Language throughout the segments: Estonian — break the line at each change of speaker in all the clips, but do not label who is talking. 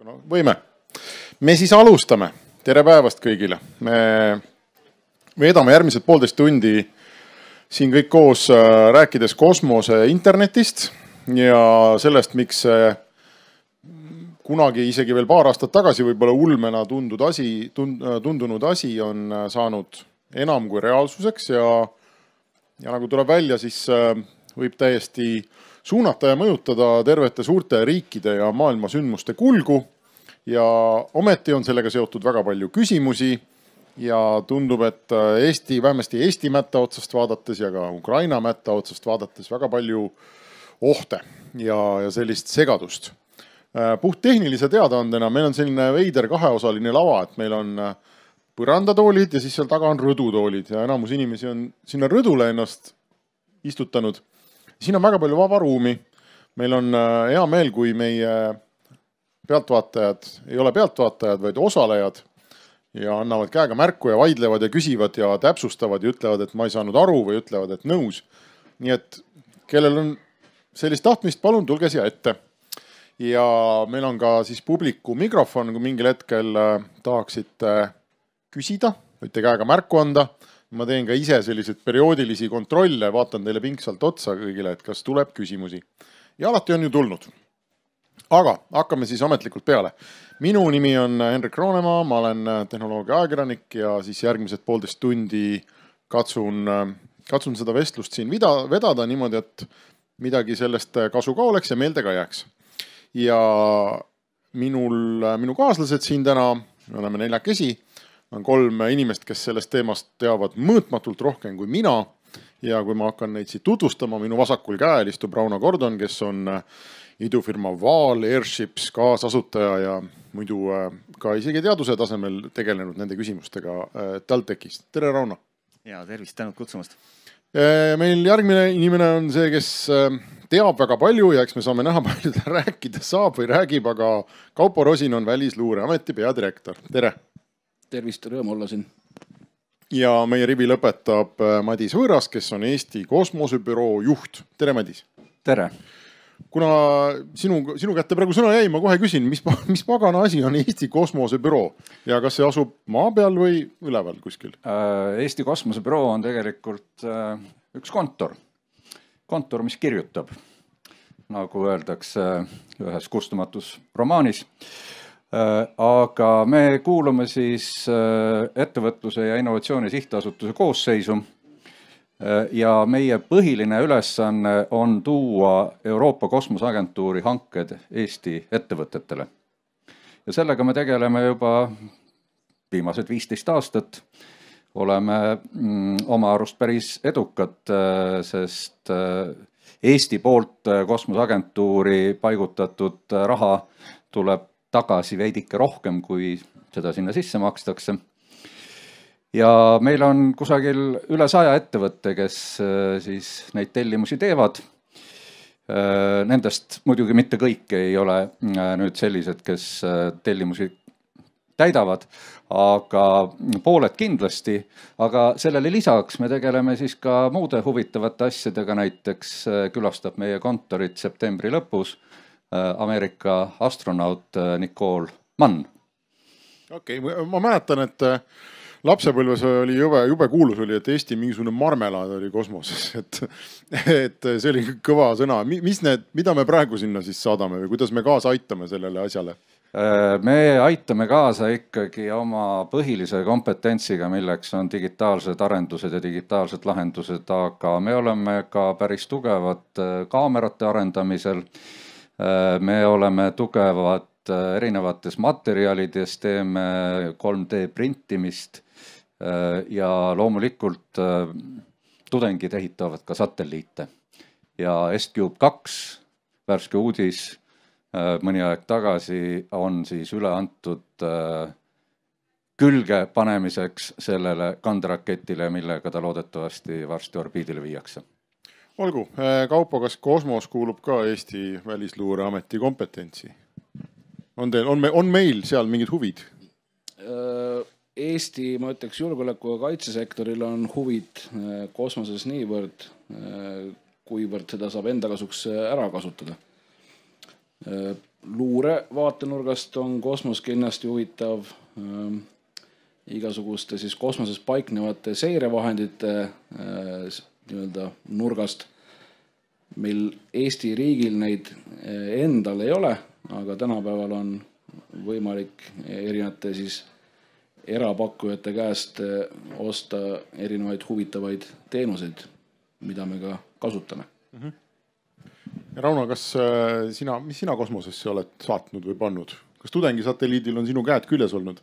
No, võime. Me siis alustame. Tere päevast kõigile. Me veedame järgmised 1,5 tundi siin kõik koos rääkides kosmose internetist ja sellest, miks kunagi isegi veel paar aastat tagasi võib-olla ulmena tundunud asi on saanud enam kui reaalsuseks ja nagu tuleb välja, siis võib täiesti suunata ja mõjutada tervete suurte riikide ja maailma sündmuste kulgu ja ometi on sellega seotud väga palju küsimusi ja tundub, et vähemasti Eesti mätta otsast vaadates ja ka Ukraina mätta otsast vaadates väga palju ohte ja sellist segadust. Puht tehnilise teadaandena meil on selline veider kaheosaline lava, et meil on põrandatoolid ja siis seal taga on rõdutoolid ja enamus inimesi on sinna rõdule ennast istutanud. Siin on väga palju vaba ruumi. Meil on hea meel, kui meie pealtvaatajad ei ole pealtvaatajad, vaid osalejad ja annavad käega märku ja vaidlevad ja küsivad ja täpsustavad ja ütlevad, et ma ei saanud aru või ütlevad, et nõus. Nii et kellel on sellist tahtmist, palun tulge siia ette. Ja meil on ka siis publiku mikrofon, kui mingil hetkel tahaksite küsida, võite käega märku anda. Ma teen ka ise selliseid perioodilisi kontrolle, vaatan teile pingsalt otsa kõigile, et kas tuleb küsimusi. Ja alati on ju tulnud. Aga hakkame siis ametlikult peale. Minu nimi on Henrik Roonemaa, ma olen tehnoloogia ajakirjanik ja siis järgmised 1,5 tundi katsun seda vestlust siin vedada niimoodi, et midagi sellest kasu ka oleks ja meelde ka jääks. Ja minu kaaslased siin täna, me oleme 4 on 3 inimest, kes sellest teemast teavad mõõtmatult rohkem kui mina ja kui ma hakkan neid siit tutvustama, minu vasakul käel istub Rauno Gordon, kes on idufirma Vaal Airships kaasasutaja ja muidu ka isegi teaduse tasemel tegelenud nende küsimustega TalTechist. Tere, Rauno!
Ja, tervist, tänud kutsumast!
Meil järgmine inimene on see, kes teab väga palju ja eks me saame näha, palju ta rääkida saab või räägib, aga Kaupo Rosin on Välisluureameti peadirektor. Tere!
Tervist, rõõm olla siin.
Ja meie rivi lõpetab Madis Võõras, kes on Eesti kosmosebüroo juht. Tere, Madis!
Tere!
Kuna sinu kätte praegu sõna jäi, ma kohe küsin, mis pagana asi on Eesti kosmosebüroo ja kas see asub maa peal või üleval kuskil?
Eesti kosmosebüroo on tegelikult üks kontor, mis kirjutab, nagu öeldakse ühes kustumatus romaanis. Aga me kuulume siis ettevõtluse ja innovatsiooni sihtasutuse koosseisu ja meie põhiline ülesanne on tuua Euroopa Kosmoseagentuuri hanked Eesti ettevõtetele. Ja sellega me tegeleme juba viimased 15 aastat. Oleme oma arust päris edukad, sest Eesti poolt Kosmoseagentuuri paigutatud raha tuleb tagasi veidike rohkem, kui seda sinna sisse makstakse. Ja meil on kusagil üle 100 ettevõtte, kes siis neid tellimusi teevad. Nendest muidugi mitte kõik ei ole nüüd sellised, kes tellimusi täidavad, aga pooled kindlasti. Aga sellele lisaks me tegeleme siis ka muude huvitavate asjadega, näiteks külastab meie kontorit septembri lõpus Ameerika astronaut Nicole Mann.
Okei, ma mäletan, et lapsepõlves oli jube kuulus oli, et Eesti mingisugune marmelaad oli kosmoses, et see oli kõva sõna. Mida me praegu sinna siis saadame või kuidas me kaasa aitame sellele asjale?
Me aitame kaasa ikkagi oma põhilise kompetentsiga, milleks on digitaalsed arendused ja digitaalsed lahendused, aga me oleme ka päris tugevad kaamerate arendamisel. Me oleme tugevad erinevates materjalides, teeme 3D printimist ja loomulikult tudengid ehitavad ka satelliite. Ja S-Cube 2, värske uudis, mõni aeg tagasi on siis üle antud külge panemiseks sellele kanderaketile, millega ta loodetavasti varsti orbiidile viiakse.
Olgu, Kaupo, kas kosmos kuulub ka Eesti Välisluureameti kompetentsi? On meil seal mingid huvid?
Eesti, ma ütleks, julgeoleku ja kaitsesektoril on huvid kosmoses niivõrd, kuivõrd seda saab enda kasuks ära kasutada. luure vaatenurgast on kosmos kindlasti huvitav, igasuguste siis kosmoses paiknevate seirevahendite nii-öelda nurgast. Meil Eesti riigil neid endal ei ole, aga tänapäeval on võimalik erinevate siis erapakkujate käest osta erinevaid huvitavaid teenuseid, mida me ka kasutame.
Rauno, mis sina kosmosesse oled saatnud või pannud? Kas tudengisatelliidil on sinu käed küljes olnud?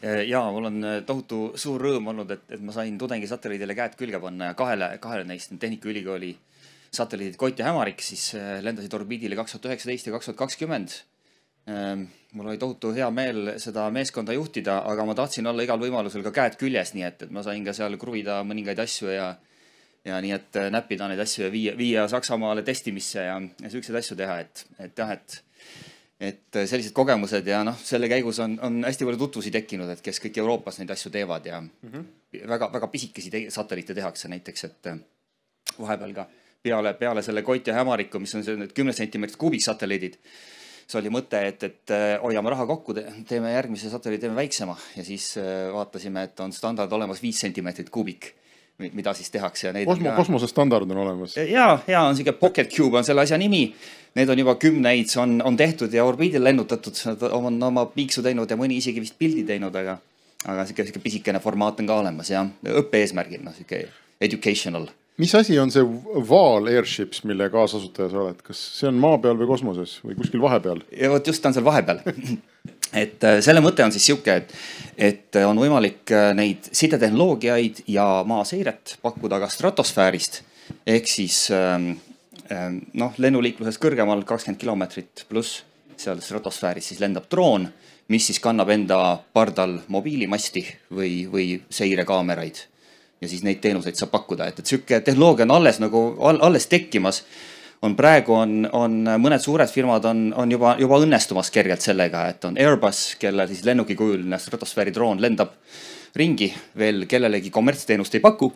Jaa, mul on tohutu suur rõõm olnud, et ma sain tudengisatelliidile käed külge panna ja kahele neist Tehnikaülikooli satelliidid Koit ja Hämarik siis lendasid orbiidile 2019 ja 2020. Mul oli tohutu hea meel seda meeskonda juhtida, aga ma tahtsin olla igal võimalusel ka käed küljes, nii et ma sain ka seal kruvida mõningaid asju ja nii, et näppida neid asju ja viia Saksamaale testimisse ja selliseid asju teha, et sellised kogemused ja selle käigus on hästi palju tutvusi tekkinud, et kes kõik Euroopas neid asju teevad ja väga pisikesi satelliite tehakse näiteks, et vahepeal ka peale selle Koit ja Hämariku, mis on 10 cm kuubiksatelliidid, see oli mõte, et hoiame raha kokku, teeme järgmise satelliidi, teeme väiksema ja siis vaatasime, et on standard olemas 5 cm kuubik, mida siis tehakse.
Kosmose standard on olemas.
Ja on siuke Pocket Cube on selle asja nimi. Need on juba 10 on tehtud ja orbiidil lennutatud, on oma piiksu teinud ja mõni isegi vist pildi teinud, aga siuke pisikene formaat on ka olemas ja õppe eesmärgil, siuke educational.
Mis asi on see Vaal Airships, mille kaasasutaja sa oled? Kas see on maa peal või kosmoses või kuskil vahepeal?
Ja võt just on seal vahepeal. Et selle mõte on siis siuke, et on võimalik neid sidetehnoloogiaid ja maaseiret pakkuda ka stratosfäärist ehk siis lennuliikluses kõrgemal 20 kilomeetrit pluss seal stratosfääris siis lendab droon, mis siis kannab enda pardal mobiilimasti või seirekaameraid. Ja siis neid teenuseid saab pakkuda, et siuke tehnoloogia on alles tekkimas. Praegu on mõned suured firmad on juba õnnestumas kergelt sellega, et on Airbus, kelle siis lennukikujuline stratosfääri droon lendab ringi, veel kellelegi kommertsteenust ei paku,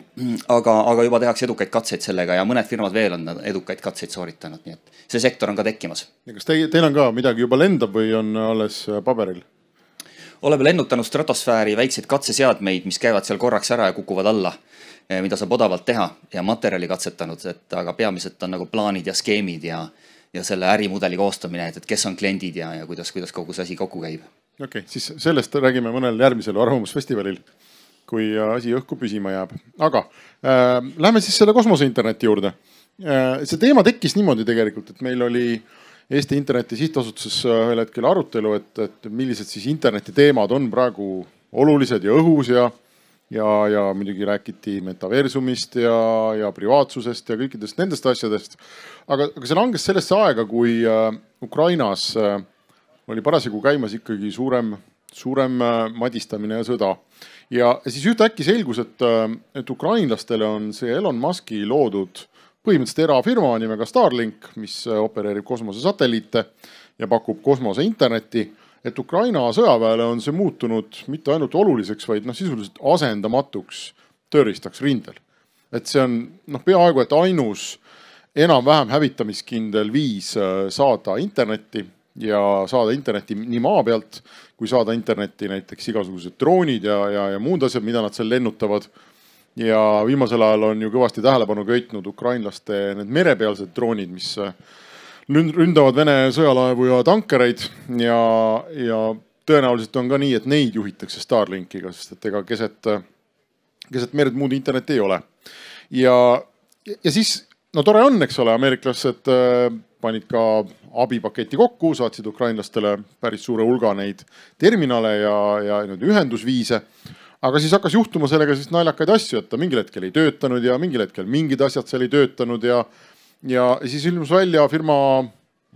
aga juba tehakse edukaid katseid sellega ja mõned firmad veel on edukaid katseid sooritanud, nii et see sektor on ka tekkimas.
Ja kas teil on ka midagi juba lendab või on alles paberil?
Oleme lennutanud stratosfääri väikseid katseseadmeid, mis käivad seal korraks ära ja kukuvad alla, mida saab odavalt teha ja materjali katsetanud, aga peamiselt on nagu plaanid ja skeemid ja selle ärimudeli koostamine, et kes on kliendid ja kuidas kogu see asi kokku käib.
Okei, siis sellest räägime mõnel järgmisel arvamusfestivalil, kui asi õhku püsima jääb. Aga lähme siis selle kosmose interneti juurde. See teema tekkis niimoodi tegelikult, et meil oli Eesti Interneti sihtasutuses ühel hetkel arutelu, et millised siis interneti teemad on praegu olulised ja õhus ja muidugi räägiti metaversumist ja privaatsusest ja kõikidest nendest asjadest. Aga see langes sellesse aega, kui Ukrainas oli parasjagu käimas ikkagi suurem madistamine ja sõda. Ja siis ühtäkki selgus, et ukrainlastele on see Elon Muski loodud põhimõtteliselt erafirma nimega Starlink, mis opereerib kosmosesatelliite ja pakub kosmose internetti, et Ukraina sõjaväele on see muutunud mitte ainult oluliseks, vaid sisuliselt asendamatuks tööriistaks rindel. Et see on peaaegu et ainus enam-vähem hävitamiskindel viis saada internetti ja saada internetti nii maa pealt, kui saada internetti näiteks igasugused droonid ja muud asjad, mida nad seal lennutavad. Ja viimasel ajal on ju kõvasti tähelepanu köitnud ukrainlaste need merepealsed droonid, mis ründavad Vene sõjalaevu ja tankereid ja tõenäoliselt on ka nii, et neid juhitakse Starlinkiga, sest et ega keset merd muud internet ei ole. Ja siis, tore on, eks ole, ameeriklased panid ka abipaketi kokku, saatsid ukrainlastele päris suure hulga neid terminale ja ühendusviise. Aga siis hakkas juhtuma sellega siis naljakaid asju, et ta mingil hetkel ei töötanud ja mingil hetkel mingid asjad seal ei töötanud ja siis ilmus välja firma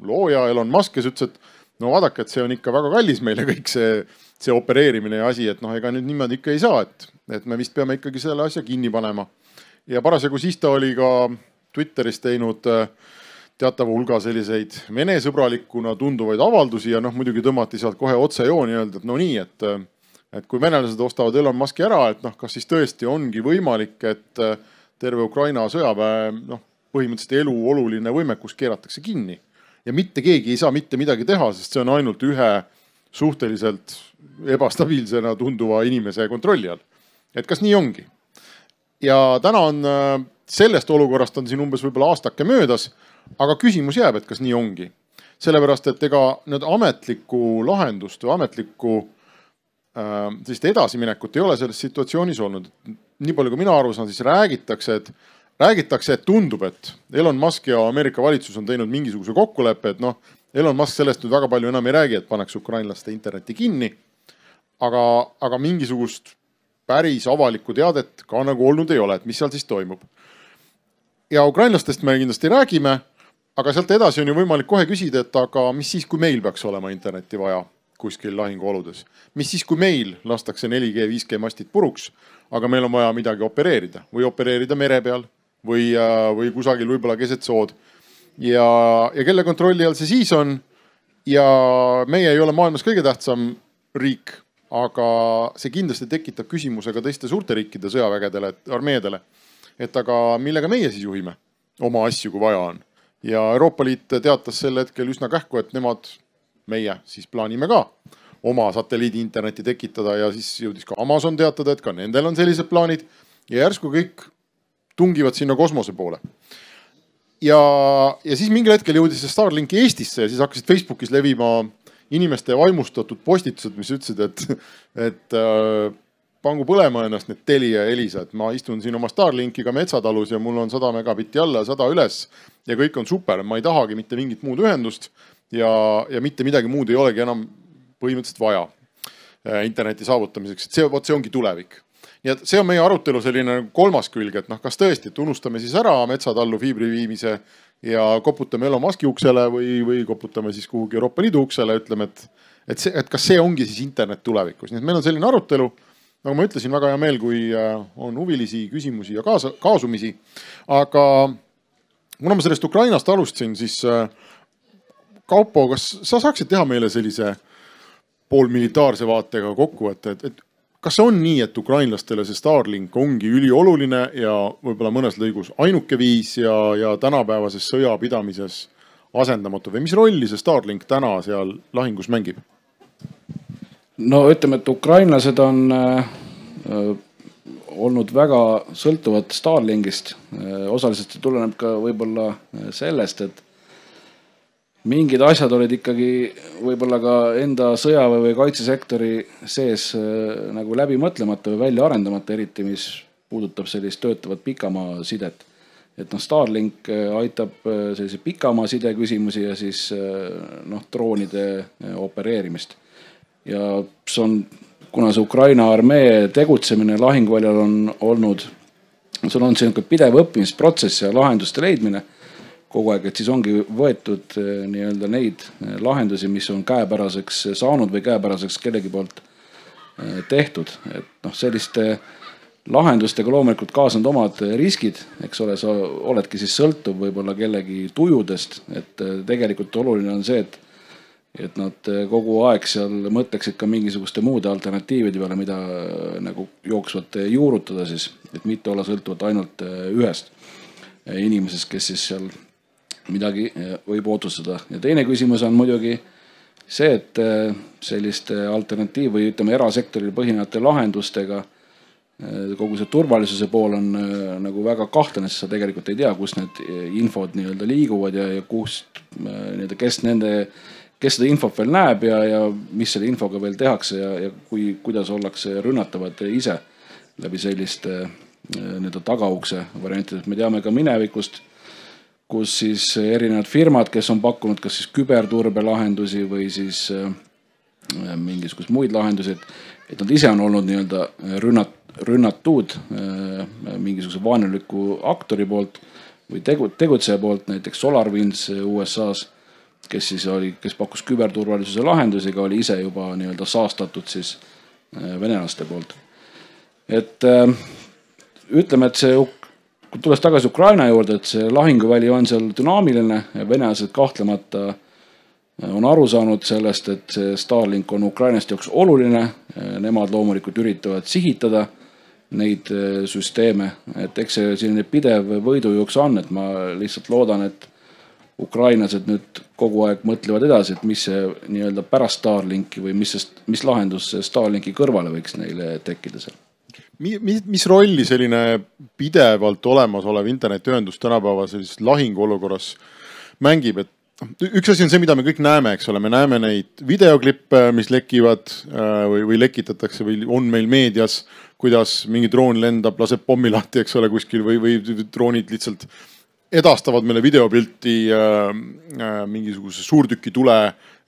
looja Elon Musk, kes ütles, et vaadake, et see on ikka väga kallis meile kõik see opereerimine ja asi, et ega nüüd niimoodi ikka ei saa, et me vist peame ikkagi selle asja kinni panema. Ja parasjagu siis ta oli ka Twitteris teinud teatava hulga selliseid venesõbralikuna tunduvaid avaldusi ja muidugi tõmmati sealt kohe otsejooni ja öelda, et nii, et kui venelased ostavad Elon Muski ära, et kas siis tõesti ongi võimalik, et terve Ukraina sõjaväe põhimõtteliselt elu oluline võimekus keeratakse kinni. ja mitte keegi ei saa mitte midagi teha, sest see on ainult ühe suhteliselt ebastabiilsena tunduva inimese kontrolli all. Et kas nii ongi? Ja täna on sellest olukorrast on siin umbes võib-olla aastake möödas, aga küsimus jääb, et kas nii ongi. Sellepärast, et ega need ametlikku lahendust või ametlikku edasiminekut ei ole selles situatsioonis olnud. Nii palju, kui mina aru saan, siis räägitakse, et tundub, et Elon Musk ja Ameerika valitsus on teinud mingisuguse kokkuleppe, et Elon Musk sellest nüüd väga palju enam ei räägi, et pannakse ukrainlaste interneti kinni, aga mingisugust päris avalikku teadet ka nagu olnud ei ole, et mis seal siis toimub. Ja ukrainlastest me kindlasti räägime, aga sealt edasi on ju võimalik kohe küsida, et aga mis siis, kui meil peaks olema interneti vaja kuskil lahinguoludes? Mis siis, kui meil lastakse 4G, 5G mastid puruks, aga meil on vaja midagi opereerida või opereerida mere peal või kusagil võib-olla keset sood. Ja kelle kontrolli all see siis on? Ja meie ei ole maailmas kõige tähtsam riik, aga see kindlasti tekitab küsimuse ka teiste suurte riikide sõjavägedele, armeedele. Et aga millega meie siis juhime oma asju, kui vaja on? Ja Euroopa Liit teatas sel hetkel üsna kähku, et meie siis plaanime ka oma satelliidi interneti tekitada ja siis jõudis ka Amazon teatada, et ka nendel on sellised plaanid ja järsku kõik tungivad sinna kosmose poole. Ja siis mingil hetkel jõudis see Starlinki Eestisse ja siis hakkasid Facebookis levima inimeste vaimustatud postitused, mis ütlesid, et pangu põlema ennast need Telia ja Elisa, et ma istun siin oma Starlinkiga metsatalus ja mul on 100 megabitti alla, 100 üles ja kõik on super, ma ei tahagi mitte mingit muud ühendust ja mitte midagi muud ei olegi enam põhimõtteliselt vaja interneti saavutamiseks, et see ongi tulevik. Nii et see on meie arutelu selline kolmas külg, et kas tõesti, et unustame siis ära metsatallu fiibri viimise ja koputame Elon Muski uksele või koputame siis kuhugi Euroopa Liidu uksele, ütleme, et kas see ongi siis internet tulevikus. Nii et meil on selline arutelu, nagu ma ütlesin, väga hea meel, kui on huvilisi küsimusi ja kaasumisi. Aga kuna ma sellest Ukrainast alustasin, siis Kaupo, kas sa saaksid teha meile sellise poolmilitaarse vaatega kokku, et kas see on nii, et ukrainlastele see Starlink ongi ülioluline ja võib-olla mõnes lõigus ainuke viis ja tänapäevases sõjapidamises asendamatu või mis rolli see Starlink täna seal lahingus mängib?
No ütleme, et ukrainlased on olnud väga sõltuvad Starlinkist. Osaliselt see tuleneb ka võib-olla sellest, et mingid asjad olid ikkagi võib-olla ka enda sõjaväe või kaitsesektori sees nagu läbi mõtlemata või välja arendamata, eriti mis puudutab sellist töötavat pikamaa sidet. Et Starlink aitab sellise pikamaa side küsimusi ja siis droonide opereerimist. Ja see on, kuna see Ukraina armee tegutsemine lahinguväljal on olnud, sul on selline pidev õppimisprotsess ja lahenduste leidmine kogu aeg, et siis ongi võetud nii-öelda neid lahendusi, mis on käepäraseks saanud või käepäraseks kellegi poolt tehtud. Et selliste lahendustega loomulikult kaasnud omad riskid, eks ole, sa oledki siis sõltuv võib-olla kellegi tujudest, et tegelikult oluline on see, et nad kogu aeg seal mõtleksid ka mingisuguste muude alternatiivide peale, mida nagu jooksvalt juurutada siis, et mitte olla sõltuvat ainult ühest inimesest, kes siis seal midagi võib otsustada. Ja teine küsimus on muidugi see, et selliste alternatiiv või ütleme erasektoril põhinevate lahendustega kogu see turvalisuse pool on nagu väga kahtlane, sest sa tegelikult ei tea, kus need infod nii-öelda liiguvad ja kust nii-öelda, kes seda infot veel näeb ja mis selle infoga veel tehakse ja kuidas ollakse rünnatavad ise läbi selliste nii-öelda tagaukse variantidest. Me teame ka minevikust, kus siis erinevad firmad, kes on pakkunud kas siis küberturbelahendusi või siis mingisugust muid lahendusi, et nad ise on olnud nii-öelda rünnatud mingisuguse vaenuliku aktori poolt või tegutseja poolt, näiteks SolarWinds USA-s, kes pakkus küberturvalisuse lahendusega, oli ise juba nii-öelda saastatud siis venelaste poolt. Et ütleme, et see kui tulles tagasi Ukraina juurde, et see lahinguväli on seal dünaamiline ja venelased kahtlemata on aru saanud sellest, et see Starlink on Ukrainast jaoks oluline. Nemad loomulikult üritavad sihitada neid süsteeme, et eks see selline pidev võidujooks on, et ma lihtsalt loodan, et ukrainlased nüüd kogu aeg mõtlevad edasi, et mis see nii-öelda pärast Starlinki või mis lahendus Starlinki kõrvale võiks neile tekkida seal.
Mis rolli selline pidevalt olemasolev internetiühendus tänapäeva sellises lahinguolukorras mängib, et üks asi on see, mida me kõik näeme, eks ole, me näeme neid videoklippe, mis lekivad või lekitatakse või on meil meedias, kuidas mingi droon lendab, laseb pommi lahti, eks ole, kuskil või droonid lihtsalt edastavad meile videopilti mingisuguse suurtüki tule,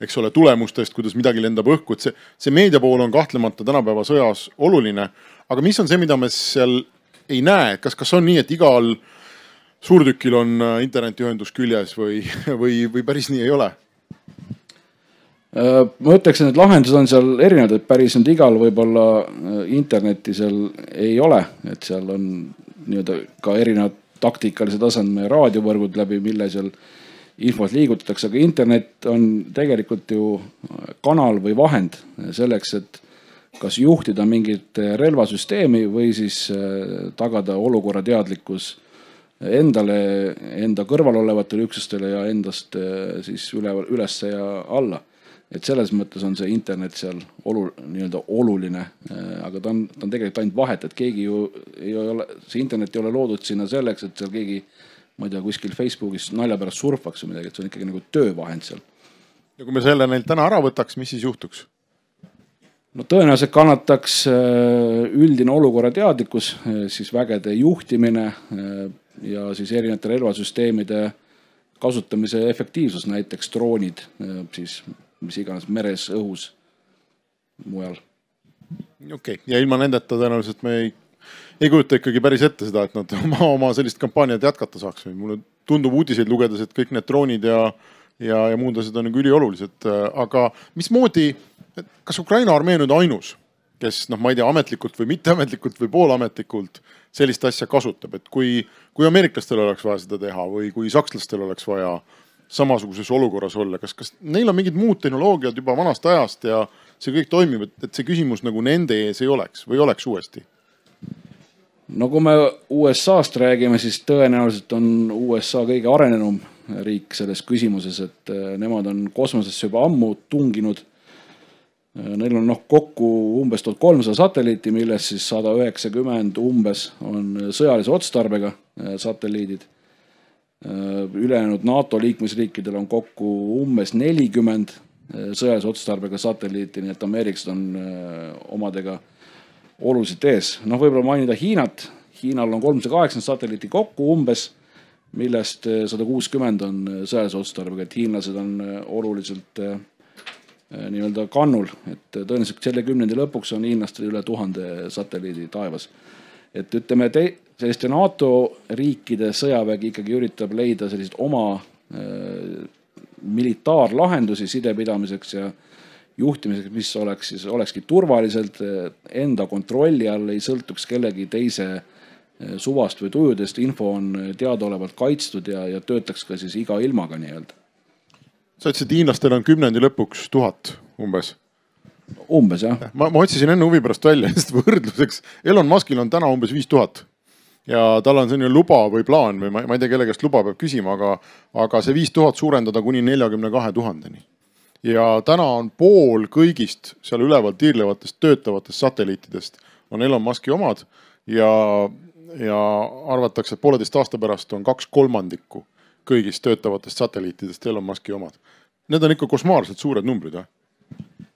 eks ole, tulemustest, kuidas midagi lendab õhku, et see meedia pool on kahtlemata tänapäeva sõjas oluline. Aga mis on see, mida me seal ei näe? Kas on nii, et igal suurtükil on internetiühendus küljes või päris nii ei ole?
Ma ütleksin, et lahendused on seal erinevad, et päris nüüd igal võib-olla internetti seal ei ole, et seal on nii-öelda ka erinevad taktikalise tasandme raadiovõrgud läbi, mille seal infot liigutatakse, aga internet on tegelikult ju kanal või vahend selleks, et kas juhtida mingit relvasüsteemi või siis tagada olukorra teadlikkus endale, enda kõrval olevatele üksustele ja endast siis üles ja alla. Et selles mõttes on see internet seal nii-öelda oluline, aga ta on tegelikult ainult vahet, et keegi ju ei ole, see internet ei ole loodud sinna selleks, et seal keegi, ma ei tea, kuskil Facebookis nalja pärast surfaks või midagi, et see on ikkagi nagu töövahend seal.
Ja kui me selle neilt täna ära võtaks, mis siis juhtuks?
No tõenäoliselt kannataks üldine olukorra teadlikkus, siis vägede juhtimine ja siis erinevate relvasüsteemide kasutamise efektiivsus, näiteks droonid, siis mis iganes meres, õhus, mujal.
Okei. Ja ilma nendeta tõenäoliselt me ei kujuta ikkagi päris ette seda, et nad oma sellist kampaaniat jätkata saaks. Mulle tundub uudiseid lugedes, et kõik need droonid ja muud asjad on üliolulised. Aga mismoodi, kas Ukraina armee nüüd ainus, kes, ma ei tea, ametlikult või mitteametlikult või poolametlikult sellist asja kasutab, et kui ameeriklastel oleks vaja seda teha või kui sakslastel oleks vaja samasuguses olukorras olla, kas neil on mingid muud tehnoloogiad juba vanast ajast ja see kõik toimib, et see küsimus nagu nende ees ei oleks või oleks uuesti?
No kui me USA-st räägime, siis tõenäoliselt on USA kõige arenenum riik selles küsimuses, et nemad on kosmosesse juba ammu tunginud. Neil on kokku umbes 1300 satelliiti, millest siis 190 umbes on sõjalise otstarbega satelliidid. Ülejäänud NATO liikmesriikidel on kokku umbes 40 sõjalise otstarbega satelliiti, nii et ameeriklased on omadega oluliselt ees. Võib-olla mainida Hiinat. Hiinal on 380 satelliiti kokku umbes, millest 160 on sõjalise otstarbega, et hiinlased on oluliselt nii-öelda kannul, et tõenäoliselt selle kümnendi lõpuks on hiinlastel üle 1000 satelliidi taevas. Et ütleme, selliste NATO riikide sõjavägi ikkagi üritab leida sellised oma militaarlahendusi sidepidamiseks ja juhtimiseks, mis olekski turvaliselt enda kontrolli all, ei sõltuks kellegi teise suvast või tujudest, info on teadaolevalt kaitstud ja töötaks ka siis iga ilmaga nii-öelda.
Sa ütlesid, et hiinlastel on kümnendi lõpuks 1000 umbes?
Umbes, jah.
Ma otsisin enne huvi pärast välja, sest võrdluseks Elon Muskil on täna umbes 5000 ja tal on selline luba või plaan või ma ei tea, kelle käest luba peab küsima, aga see 5000 suurendada kuni 42 000-ni. Ja täna on pool kõigist seal üleval tiirlevatest töötavatest satelliitidest on Elon Muski omad ja arvatakse, et 1,5 aasta pärast on 2/3 kõigist töötavatest satelliitidest Elon Muski omad. Need on ikka kosmaarselt suured numbrid, või?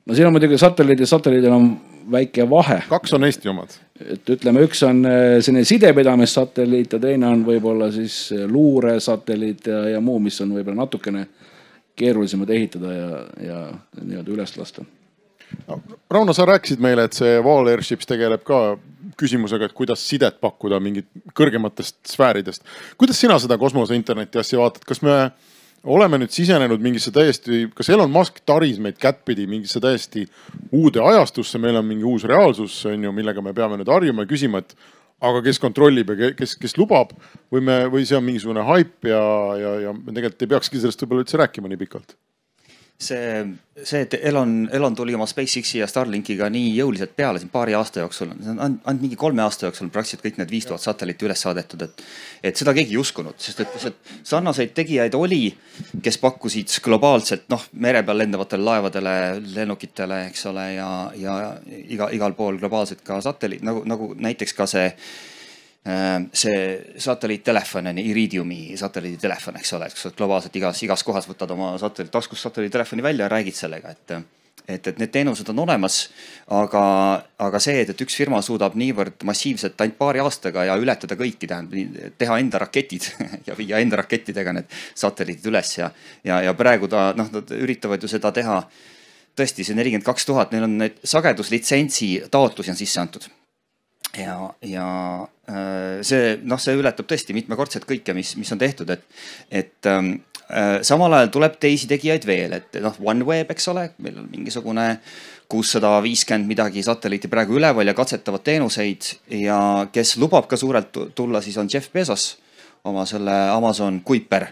No siin on muidugi satelliidil on väike vahe.
2 on Eesti omad.
Et ütleme, üks on selline sidepidamissatelliit ja teine on võib-olla siis luuresatelliit ja muu, mis on võib-olla natukene keerulisemad ehitada ja nii-öelda üles lasta.
Rauno, sa rääkisid meile, et see Vaal Airships tegeleb ka küsimusega, et kuidas sidet pakkuda mingit kõrgematest sfääridest. Kuidas sina seda kosmose interneti asja vaatad? Kas me oleme nüüd sisenenud mingisse täiesti, kas Elon Musk taris meid kättpidi mingisse täiesti uude ajastusse, meil on mingi uus reaalsus, millega me peame nüüd harjuma ja küsima, et aga kes kontrollib ja kes lubab või see on mingisugune haip ja me tegelikult ei peakski sellest võib-olla üldse rääkima nii pikalt?
et Elon tuli oma SpaceXi ja Starlinkiga nii jõuliselt peale siin paari aasta jooksul, ainult mingi 3 aasta jooksul praktiliselt kõik need 5000 satelliiti üles saadetud, et seda keegi ei uskunud, sest et sarnaseid tegijaid oli, kes pakkusid globaalselt, mere peal lendavatele laevadele, lennukitele, eks ole, ja igal pool globaalselt ka satelliit, nagu näiteks ka see satelliittelefon on Iridiumi satelliiditelefon, eks ole, globaalselt igas kohas võtad oma taskust satelliittelefoni välja ja räägid sellega, et need teenused on olemas, aga see, et üks firma suudab niivõrd massiivselt ainult paari aastaga ja ületada kõiki, tähendab teha enda raketid ja viia enda rakettidega need satelliidid üles ja praegu nad üritavad ju seda teha tõesti see 42 000, neil on need sageduslitsentsi taotlusi on sisse antud. Ja see ületab tõesti mitmekordselt kõike, mis on tehtud, et samal ajal tuleb teisi tegijaid veel, et OneWeb, eks ole, meil on mingisugune 650 midagi satelliiti praegu üleval ja katsetavad teenuseid ja kes lubab ka suurelt tulla, siis on Jeff Bezos oma selle Amazon Kuiper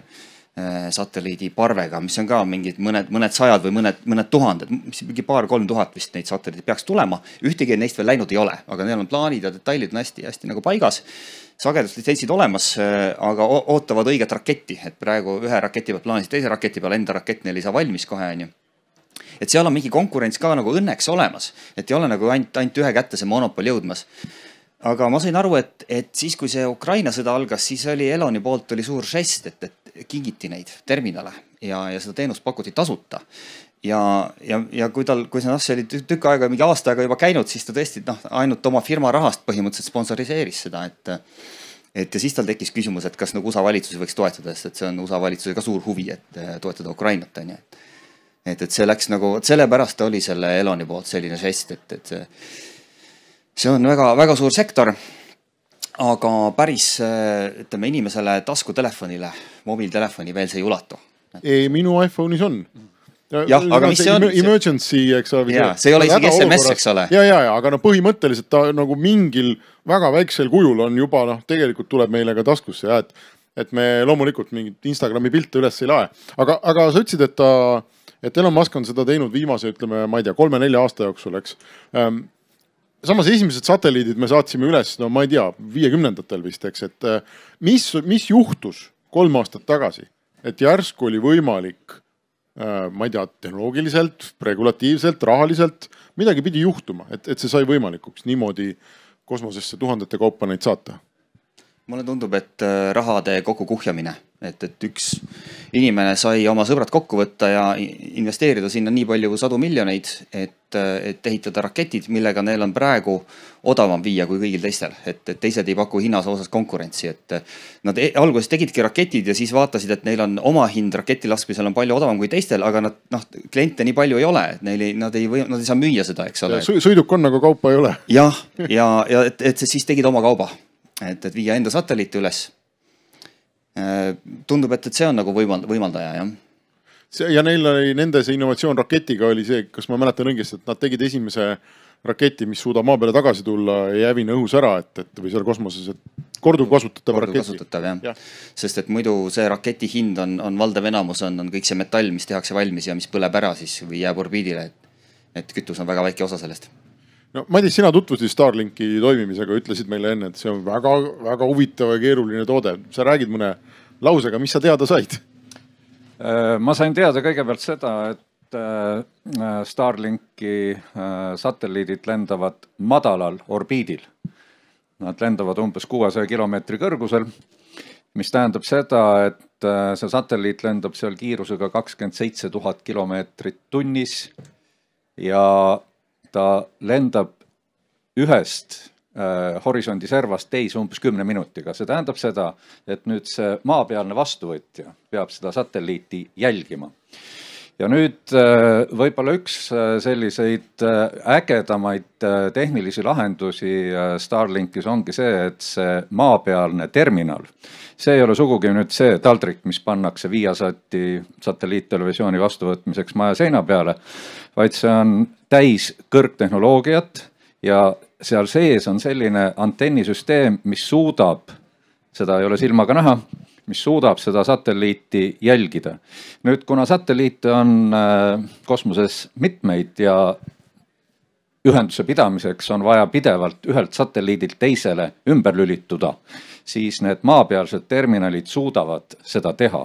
satelliidi parvega, mis on ka mingid mõned sajad või mõned tuhanded, mingi 2-3 tuhat vist neid satelliite peaks tulema. Ühtegi neist veel läinud ei ole, aga neil on plaanid ja detailid on hästi nagu paigas. Sageduslitsentsid olemas, aga ootavad õiget raketti, et praegu ühe raketi peal plaanis, teise raketi peal enda rakett neil ei saa valmis kohe, on ju. Et seal on mingi konkurents ka nagu õnneks olemas, et ei ole nagu ainult ühe kätte see monopol jõudmas. Aga ma sain aru, et siis kui see Ukraina sõda algas, siis oli Eloni poolt oli suur žest, et kingiti neid terminale ja seda teenust pakuti tasuta. Ja kui see oli tükk aega, mingi aasta aega juba käinud, siis ta tõesti ainult oma firma rahast põhimõtteliselt sponsoriseeris seda, et ja siis tal tekkis küsimus, et kas nagu USA valitsusi võiks toetada, sest et see on USA valitsuse ka suur huvi, et toetada Ukrainat, on ju. Et see läks nagu, sellepärast oli selle Eloni poolt selline žest, et see on väga suur sektor, aga päris, ütleme, inimesele taskutelefonile, mobiiltelefoni veel see ei ulatu.
Ei, minu iPhone'is on.
Jah, aga mis see on?
Emergency, eks ole.
See ei ole isegi SMS, eks ole.
Ja, aga põhimõtteliselt ta nagu mingil väga väiksel kujul on juba, tegelikult tuleb meile ka taskusse, et me loomulikult mingit Instagrami pilte üles ei lae. Aga sa ütlesid, et Elon Musk on seda teinud viimase, ütleme, ma ei tea, 3-4 aasta jooksul, eks. Samas esimesed satelliidid me saatsime üles, ma ei tea, 50-ndatel vist, eks, et mis juhtus 3 aastat tagasi, et järsku oli võimalik, ma ei tea, tehnoloogiliselt, regulatiivselt, rahaliselt, midagi pidi juhtuma, et see sai võimalikuks niimoodi kosmosesse tuhandete kaupa neid saata.
Mulle tundub, et rahade kokkukuhjamine, et üks inimene sai oma sõbrad kokku võtta ja investeerida sinna nii palju 100 miljoneid, et ehitada raketid, millega neil on praegu odavam viia kui kõigil teistel, et teised ei paku hinnas osas konkurentsi, et nad alguses tegidki raketid ja siis vaatasid, et neil on oma hind raketi laskmisel on palju odavam kui teistel, aga kliente nii palju ei ole, et nad ei saa müüa seda, eks ole.
Sõiduk on, aga kaupa ei ole.
Ja et siis tegid oma kauba. Et viia enda satelliiti üles. Tundub, et see on nagu võimaldaja, jah.
Ja neil oli nende see innovatsioon raketiga oli see, kas ma mäletan õigesti, et nad tegid esimese raketi, mis suudab maa peale tagasi tulla ja hävine õhus ära, või seal kosmoses, et korduvkasutatav raketi.
Jah. Sest et muidu see raketi hind on valdav enamus, on kõik see metall, mis tehakse valmis ja mis põleb ära siis või jääb orbiidile, et kütus on väga väike osa sellest.
No, Madis, sina tutvusid Starlinki toimimisega, ütlesid meile enne, et see on väga huvitav ja keeruline toode. Sa räägid mõne lausega, mis sa teada said?
Ma sain teada kõigepealt seda, et Starlinki satelliidid lendavad madalal orbiidil. Nad lendavad umbes 600 kilomeetri kõrgusel, mis tähendab seda, et see satelliit lendab seal kiirusega 27 000 kilomeetrit tunnis ja ta lendab ühest horisondi servast teise umbes 10 minutiga. See tähendab seda, et nüüd see maapealne vastuvõtja peab seda satelliiti jälgima. Ja nüüd võib-olla üks selliseid ägedamaid tehnilisi lahendusi Starlinkis ongi see, et see maapealne terminal, see ei ole sugugi nüüd see taldrik, mis pannakse Viasati satelliittelevisiooni vastuvõtmiseks maja seina peale, vaid see on täis kõrgtehnoloogiat ja seal sees on selline antennisüsteem, mis suudab, seda ei ole silmaga näha, mis suudab seda satelliiti jälgida. Nüüd, kuna satelliite on kosmoses mitmeid ja ühenduse pidamiseks on vaja pidevalt ühelt satelliidilt teisele ümber lülituda, siis need maapealsed terminalid suudavad seda teha.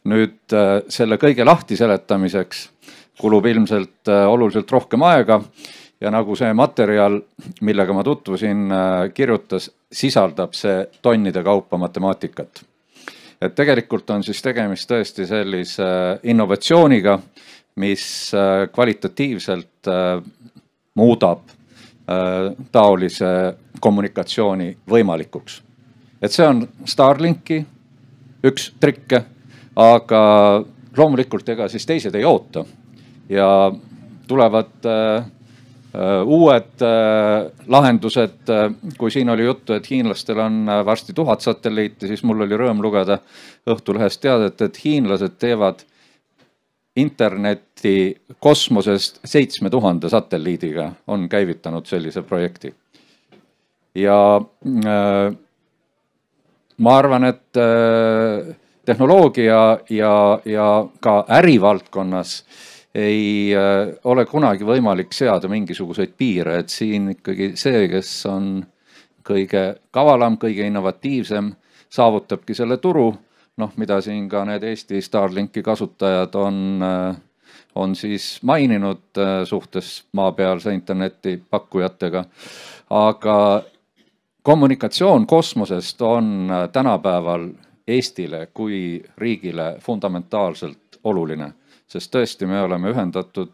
Nüüd selle kõige lahti seletamiseks kulub ilmselt oluliselt rohkem aega ja nagu see materjal, millega ma tutvusin, kirjutas, sisaldab see tonnide kaupa matemaatikat. Et tegelikult on siis tegemist tõesti sellise innovatsiooniga, mis kvalitatiivselt muudab taolise kommunikatsiooni võimalikuks. Et see on Starlinki üks trikke, aga loomulikult ega siis teised ei oota ja tulevad uued lahendused. Kui siin oli juttu, et hiinlastel on varsti 1000 satelliiti, siis mul oli rõõm lugeda Õhtulehest teadet, et hiinlased teevad interneti kosmosest 7000 satelliidiga on käivitanud sellise projekti. Ja ma arvan, et tehnoloogia ja ka ärivaldkonnas ei ole kunagi võimalik seada mingisuguseid piire, et siin ikkagi see, kes on kõige kavalam, kõige innovatiivsem, saavutabki selle turu. Mida siin ka need Eesti Starlinki kasutajad on siis maininud suhtes maapealse interneti pakkujatega. Aga kommunikatsioon kosmosest on tänapäeval Eestile kui riigile fundamentaalselt oluline, sest tõesti me oleme ühendatud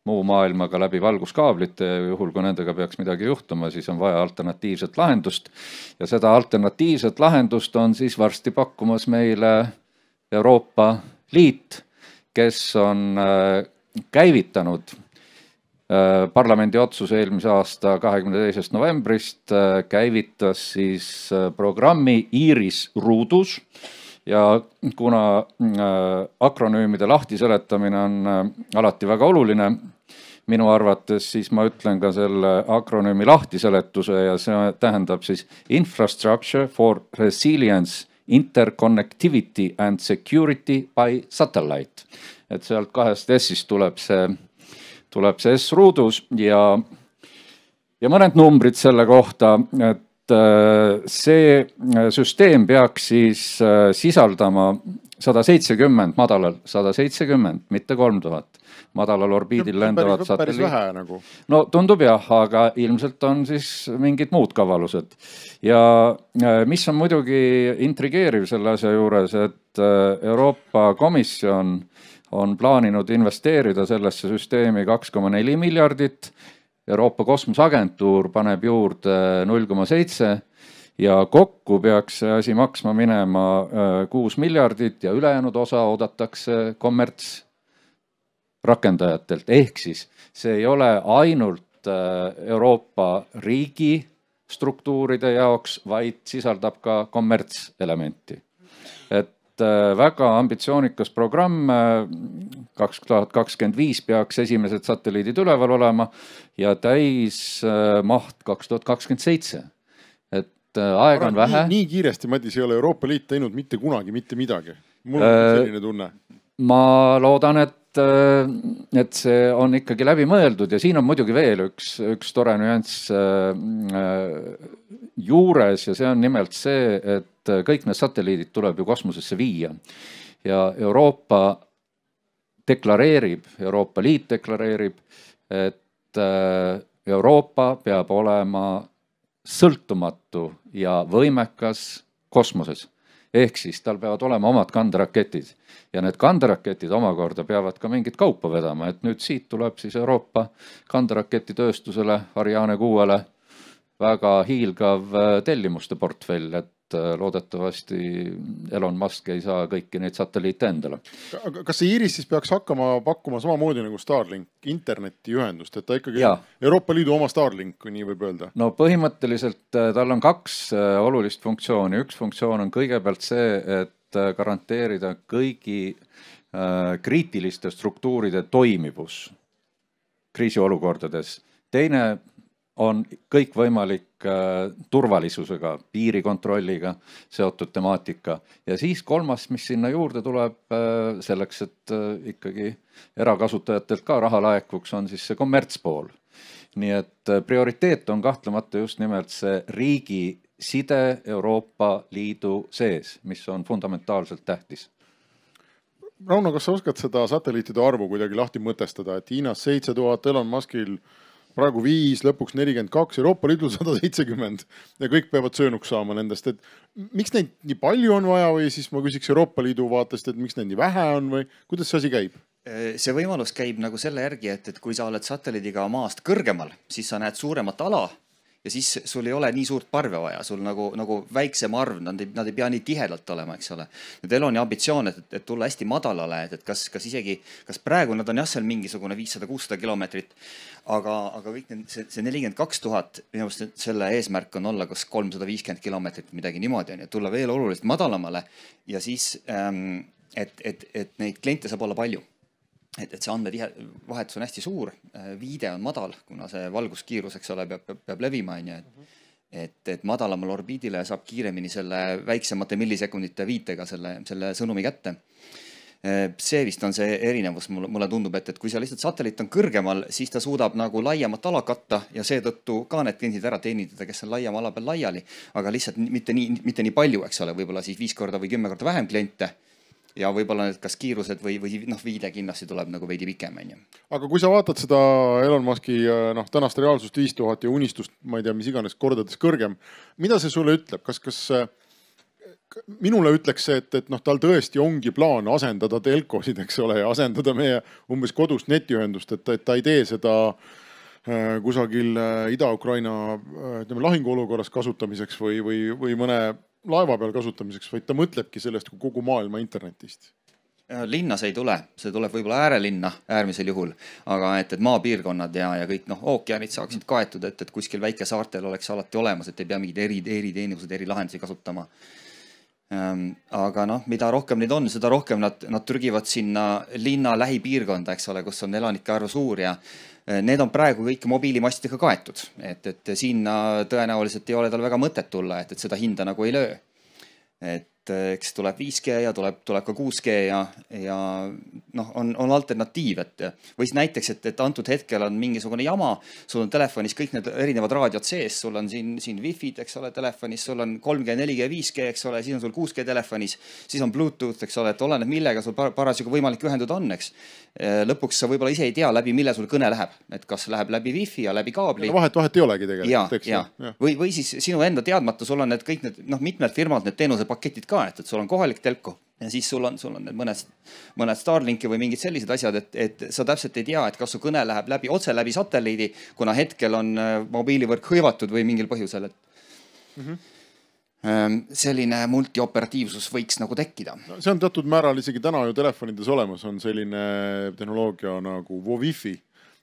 muu maailmaga läbi valguskaablite ja juhul, kui nendega peaks midagi juhtuma, siis on vaja alternatiivset lahendust. Ja seda alternatiivset lahendust on siis varsti pakkumas meile Euroopa Liit, kes on käivitanud parlamendi otsuse eelmise aasta 22. novembrist, käivitas siis programmi Iris ruudus. Ja kuna akronüümide lahtiseletamine on alati väga oluline minu arvates, siis ma ütlen ka selle akronüümi lahtiseletuse ja see tähendab siis Infrastructure for Resilience, Interconnectivity and Security by Satellite. Et sealt 2 S-ist tuleb see S-ruudus ja mõned numbrid selle kohta, et see süsteem peaks siis sisaldama 170 madalal, 170, mitte 3000 madalal orbiidil lendavad satelliidid.
Nagu.
No tundub jah, aga ilmselt on siis mingid muud kavalused. Ja mis on muidugi intrigeeriv selle asja juures, et Euroopa Komisjon on plaaninud investeerida sellesse süsteemi 2,4 miljardit. Euroopa Kosmoseagentuur paneb juurde 0,7 ja kokku peaks see asi maksma minema 6 miljardit ja ülejäänud osa oodatakse kommertsrakendajatelt. Ehk siis see ei ole ainult Euroopa riigi struktuuride jaoks, vaid sisaldab ka kommertselementi. Et väga ambitsioonikas programm, 2025 peaks esimesed satelliidid üleval olema ja täismaht 2027. Et aeg on vähe.
Nii kiiresti, Madis, ei ole Euroopa Liit teinud mitte kunagi mitte midagi. Mul on selline tunne.
Ma loodan, et see on ikkagi läbi mõeldud ja siin on muidugi veel üks tore nüanss juures ja see on nimelt see, et kõik need satelliidid tuleb ju kosmosesse viia ja Euroopa Liit deklareerib, et Euroopa peab olema sõltumatu ja võimekas kosmoses. Ehk siis tal peavad olema omad kanderaketid ja need kanderaketid omakorda peavad ka mingit kaupa vedama, et nüüd siit tuleb siis Euroopa kanderaketitööstusele Ariane 6-le väga hiilgav tellimuste portfell, et loodetavasti Elon Musk ei saa kõiki neid satelliite endale.
Kas see Iris siis peaks hakkama pakkuma samamoodi nagu Starlink internetiühendust, et ta ikkagi Euroopa Liidu oma Starlink, nii võib öelda?
No põhimõtteliselt tal on 2 olulist funktsiooni. Üks funktsioon on kõigepealt see, et garanteerida kõigi kriitiliste struktuuride toimivus kriisiolukordades. Teine on kõikvõimalik turvalisusega, piirikontrolliga seotud temaatika. Ja siis kolmas, mis sinna juurde tuleb selleks, et ikkagi erakasutajatelt ka raha laekuks, on siis see kommertspool. Nii et prioriteet on kahtlemata just nimelt see riigi side Euroopa Liidu sees, mis on fundamentaalselt tähtis.
Rauno, kas sa oskad seda satelliitide arvu kuidagi lahti mõtestada, et Hiinas 7000, Elon Muskil praegu 5, lõpuks 42, Euroopa Liidul 170 ja kõik peavad söönuks saama nendest, et miks neid nii palju on vaja või siis ma küsiks Euroopa Liidu vaatest, et miks neid nii vähe on või kuidas see asi käib?
See võimalus käib nagu selle järgi, et kui sa oled satelliidiga maast kõrgemal, siis sa näed suuremat ala ja siis sul ei ole nii suurt parve vaja, sul nagu väiksem arv, nad ei pea nii tihedalt olema, eks ole. Nüüd Eloni ambitsioon, et tulla hästi madalale, et kas praegu nad on jah seal mingisugune 500-600 kilomeetrit, aga kõik see 42 000, minu arust selle eesmärk on olla kas 350 kilomeetrit, midagi niimoodi on ja tulla veel oluliselt madalamale ja siis, et neid kliente saab olla palju. Et see andmevahetus on hästi suur, viide on madal, kuna see valguskiirus, eks ole, peab levima, et madalamal orbiidile saab kiiremini selle väiksemate millisekundite viitega selle sõnumi kätte. See vist on see erinevus, mulle tundub, et kui see lihtsalt satelliit on kõrgemal, siis ta suudab nagu laiemat ala katta ja seetõttu ka need kliendid ära teenindada, kes on laiema ala peal laiali, aga lihtsalt mitte nii palju, eks ole, võib-olla siis 5 korda või 10 korda vähem kliente. Ja võib-olla need kas kiirused või viide kindlasti tuleb nagu veidi pikem.
Aga kui sa vaatad seda Elon Muski tänast reaalsust 5000 ja unistust, ma ei tea, mis iganes kordades kõrgem, mida see sulle ütleb? Kas minule ütleks see, et tal tõesti ongi plaan asendada telkosid, eks ole, ja asendada meie umbes kodust netiühendust, et ta ei tee seda kusagil Ida-Ukraina lahinguolukorras kasutamiseks või mõne laeva peal kasutamiseks, vaid ta mõtlebki sellest kui kogu maailma internetist.
Linnas ei tule, see tuleb võib-olla äärelinna äärmisel juhul, aga et maapiirkonnad ja kõik ookeanid saaksid kaetud, et kuskil väike saartel oleks alati olemas, et ei pea mingid eriteenused, erilahendusi kasutama. Aga mida rohkem neid on, seda rohkem nad trügivad sinna linna lähipiirkonda, eks ole, kus on elanike arv suur ja need on praegu kõik mobiilimastidega kaetud, et sinna tõenäoliselt ei ole tal väga mõtet tulla, et seda hinda nagu ei löö. Et eks tuleb 5G ja tuleb ka 6G ja on alternatiiv, või siis näiteks, et antud hetkel on mingisugune jama, sul on telefonis kõik need erinevad raadiod sees, sul on siin Wi-Fi, eks ole, telefonis, sul on 3G, 4G, 5G, eks ole, siis on sul 6G telefonis, siis on Bluetooth, eks ole, et oleneb millega sul parasjagu võimalik ühenduda on, eks. Lõpuks sa võib-olla ise ei tea, läbi mille sul kõne läheb, et kas läheb läbi Wi-Fi ja läbi kaabli.
Vahet ei olegi tegelikult.
Ja. Või siis sinu enda teadmata, sul on kõik need, mitmed firmad, need teenusepaketid ka, et sul on kohalik telko ja siis sul on need mõned Starlinki või mingid sellised asjad, et sa täpselt ei tea, et kas su kõne läheb otse läbi satelliidi, kuna hetkel on mobiilivõrk hõivatud või mingil põhjusel, selline multioperatiivsus võiks nagu tekkida.
See on teatud määral isegi täna ju telefonides olemas, on selline tehnoloogia nagu Wi-Fi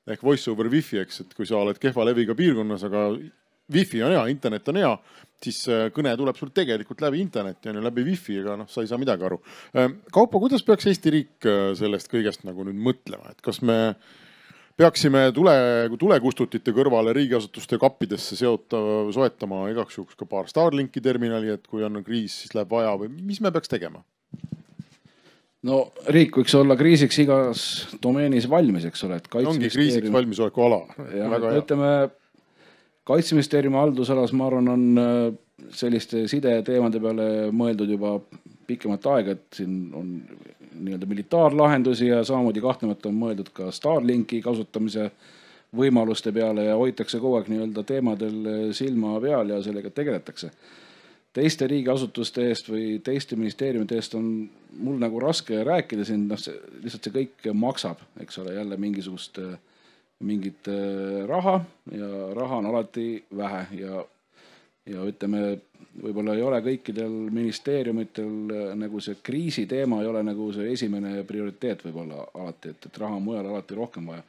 ehk voice over Wi-Fi, eks, et kui sa oled kehva leviga piirkonnas, aga Wi-Fi on hea, internet on hea, siis kõne tuleb sul tegelikult läbi internet ja läbi Wi-Fi, ega sa ei saa midagi aru. Kaupo, kuidas peaks Eesti riik sellest kõigest nagu nüüd mõtlema, et kas me peaksime tulekustutite kõrvale riigiasutuste kappidesse soetama igaks juhuks ka paar Starlinki terminali, et kui on kriis, siis läheb vaja või mis me peaks tegema?
No riik võiks olla kriisiks igas domeenis valmis, eks ole.
Ongi kriisiks valmisoleku ala.
Ütleme, Kaitseministeeriumi haldusalas, ma arvan, on selliste sideteemade peale mõeldud juba pikemat aega, et siin on nii-öelda militaarlahendusi ja samamoodi kahtlemata on mõeldud ka Starlinki kasutamise võimaluste peale ja hoitakse kogu aeg nii-öelda teemadel silma peal ja sellega tegeletakse. Teiste riigiasutuste eest või teiste ministeeriumite eest on mul nagu raske rääkida siin, lihtsalt see kõik maksab, eks ole, jälle mingit raha ja raha on alati vähe ja ütleme, võib-olla ei ole kõikidel ministeeriumitel nagu see kriisi teema ei ole nagu see esimene prioriteet võib-olla alati, et raha on mujal alati rohkem vaja.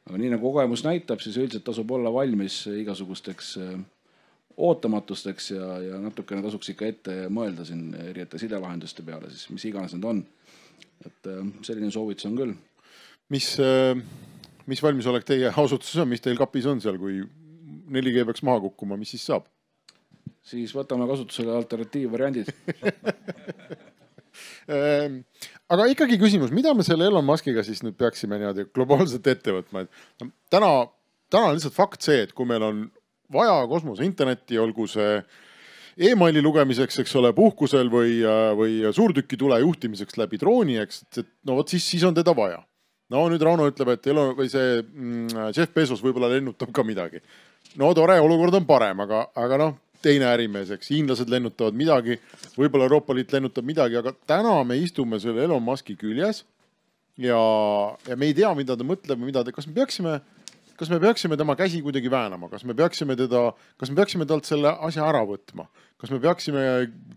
Aga nii nagu kogemus näitab, siis üldiselt tasub olla valmis igasugusteks ootamatusteks ja natukene tasuks ikka ette mõelda siin erinevate sidelahenduste peale, siis mis iganes need on. Et selline soovitus on küll.
Mis valmisolek teie asutuses on, mis teil kapis on seal, kui 4G peaks maha kukkuma, mis siis saab?
Siis võtame kasutusele alternatiivvariandid.
Aga ikkagi küsimus, mida me selle Elon Muskiga siis nüüd peaksime niimoodi globaalselt ette võtma? Täna on lihtsalt fakt see, et kui meil on vaja kosmose internetti, olgu see e-maili lugemiseks, eks ole, puhkusel või suurtükitule juhtimiseks läbi drooni, eks, et no vot siis on teda vaja. No nüüd Rauno ütleb, et see Jeff Bezos võib-olla lennutab ka midagi. No tore, olukord on parem, aga noh, teine ärimees, eks, hiinlased lennutavad midagi, võib-olla Euroopa Liit lennutab midagi, aga täna me istume selle Elon Muski küljes ja me ei tea, mida ta mõtleb, kas me peaksime tema käsi kuidagi väänama, kas me peaksime talt selle asja ära võtma, kas me peaksime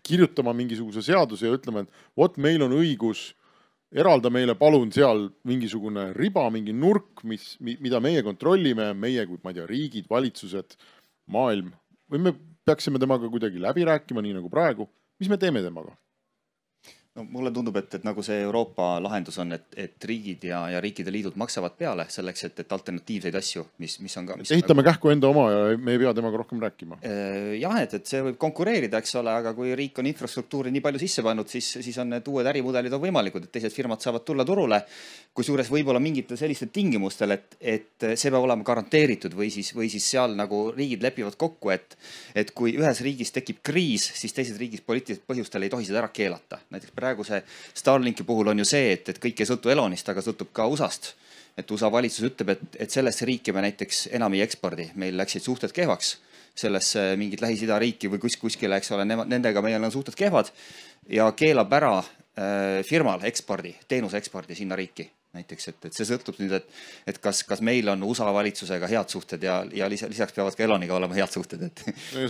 kirjutama mingisuguse seaduse ja ütlema, et vot meil on õigus, eralda meile palun seal mingisugune riba, mingi nurk, mida meie kontrollime, meie kui, ma ei tea, riigid, valitsused, maailm, või me peaksime temaga kuidagi läbi rääkima, nii nagu praegu. Mis me teeme temaga?
No, mulle tundub, et nagu see Euroopa lahendus on, et riigid ja riikide liidud maksavad peale selleks, et alternatiivseid asju, mis on ka...
Ehitame kähku enda oma ja me ei pea temaga rohkem rääkima.
Jah, et see võib konkureerida, eks ole, aga kui riik on infrastruktuuri nii palju sisse pannud, siis on need uued ärimudelid on võimalikud, et teised firmad saavad tulla turule, kusjuures võib-olla mingitel sellistel tingimustel, et see peab olema garanteeritud või siis seal nagu riigid lepivad kokku, et kui ühes riigis tekib kriis, siis teises riigis poliitilised põhjustel ei tohi seda ära keelata. Näiteks praeguse Starlinki puhul on ju see, et kõik ei sõltu Elonist, aga sõltub ka USA-st. Et USA valitsus ütleb, et sellesse riiki me näiteks enam ei ekspordi. Meil läksid suhted kehvaks sellesse mingit Lähis-Ida riiki või kuskile, eks ole, nendega meil on suhted kehvad ja keelab ära firmal ekspordi, teenuse ekspordi sinna riiki. Näiteks, et see sõltub nüüd, et kas meil on USA valitsusega head suhted ja lisaks peavad ka Eloniga olema head suhted.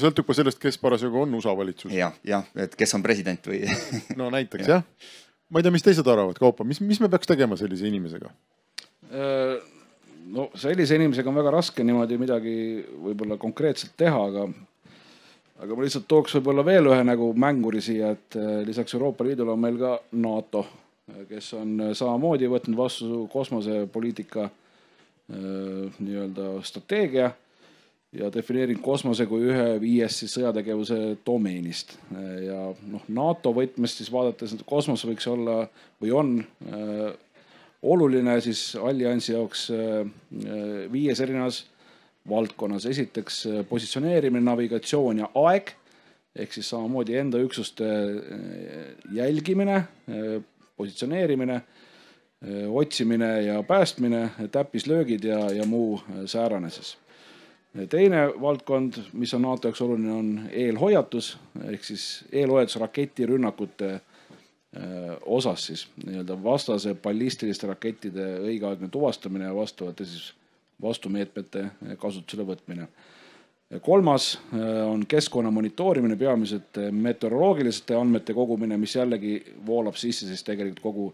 Sõltub ka sellest, kes parasjagu on USA valitsus.
Jah, et kes on president või...
No näiteks, jah. Ma ei tea, mis teised arvavad, Kaupa. Mis me peaks tegema sellise inimesega?
No sellise inimesega on väga raske niimoodi midagi võib-olla konkreetselt teha, aga ma lihtsalt tooks võib-olla veel ühe nagu mänguri siia, et lisaks Euroopa Liidule on meil ka NATO, kes on samamoodi võtnud vastu kosmosepoliitika nii-öelda strateegia ja defineerinud kosmose kui ühe 5 siis sõjategevuse domeenist. Ja NATO võtmest siis vaadates, et kosmos võiks olla või on oluline siis alliansi jaoks 5 erinevas valdkonnas. Esiteks positsioneerimine, navigatsioon ja aeg, ehk siis samamoodi enda üksuste jälgimine, positsioneerimine, otsimine ja päästmine, täppislöögid ja muu säärane siis. Teine valdkond, mis on NATO jaoks oluline, on eelhoiatus, ehk siis eelhoiatus raketirünnakute osas siis nii-öelda vastase ballistiliste rakettide õigeaegne tuvastamine ja vastavate siis vastumeetmete kasutusele võtmine. Kolmas on keskkonna monitoorimine, peamiselt meteoroloogiliste andmete kogumine, mis jällegi voolab sisse siis tegelikult kogu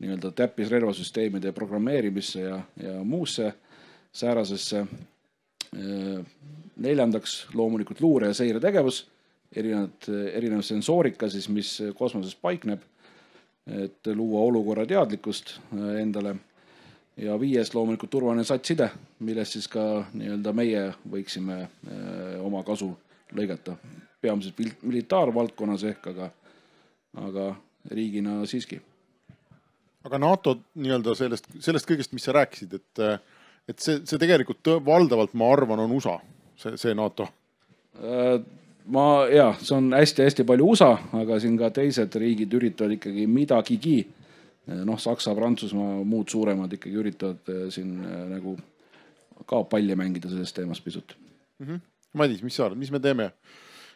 nii-öelda täppisrelvasüsteemide programmeerimisse ja muusse säärasesse. Neljandaks loomulikult luure ja seire tegevus, erinev sensoorika siis, mis kosmoses paikneb, et luua olukorra teadlikkust endale. Ja 5 loomulikult turvaline satside, millest siis ka nii-öelda meie võiksime oma kasu lõigata. Peamiselt militaarvaldkonnas ehk, aga riigina siiski.
Aga NATO nii-öelda sellest kõigest, mis sa rääkisid, et see tegelikult valdavalt, ma arvan, on USA, see NATO.
See on hästi palju USA, aga siin ka teised riigid üritavad ikkagi midagigi. Saksa, Prantsusmaa, muud suuremad ikkagi üritavad siin nagu ka palli mängida sellest teemast pisut.
Madis, mis sa arvad, mis me teeme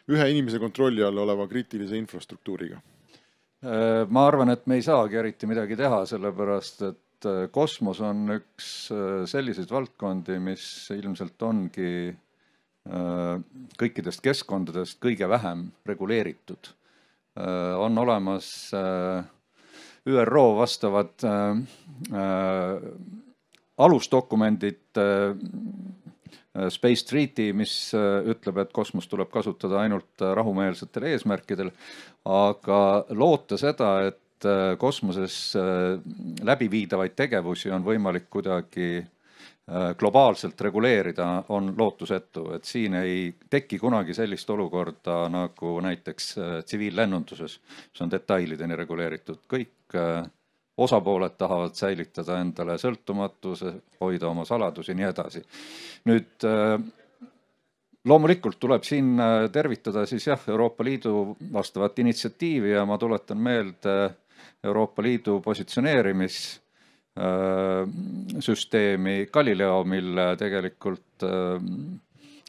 ühe inimese kontrolli all oleva kriitilise infrastruktuuriga?
Ma arvan, et me ei saagi eriti midagi teha, sellepärast, et kosmos on üks selliseid valdkondi, mis ilmselt ongi kõikidest keskkondadest kõige vähem reguleeritud. On olemas ÜRO vastavad alusdokumendid, Space Treaty, mis ütleb, et kosmos tuleb kasutada ainult rahumeelsetel eesmärkidel, aga loota seda, et kosmoses läbiviidavaid tegevusi on võimalik kuidagi globaalselt reguleerida on lootusetu, et siin ei teki kunagi sellist olukorda nagu näiteks tsiviillennunduses, mis on detailideni reguleeritud. Kõik osapooled tahavad säilitada endale sõltumatuse, hoida oma saladusi ja nii edasi. Nüüd loomulikult tuleb siin tervitada siis Euroopa Liidu vastavat initsiatiivi ja ma tuletan meelde Euroopa Liidu positsioneerimissüsteemi Galileo, mille tegelikult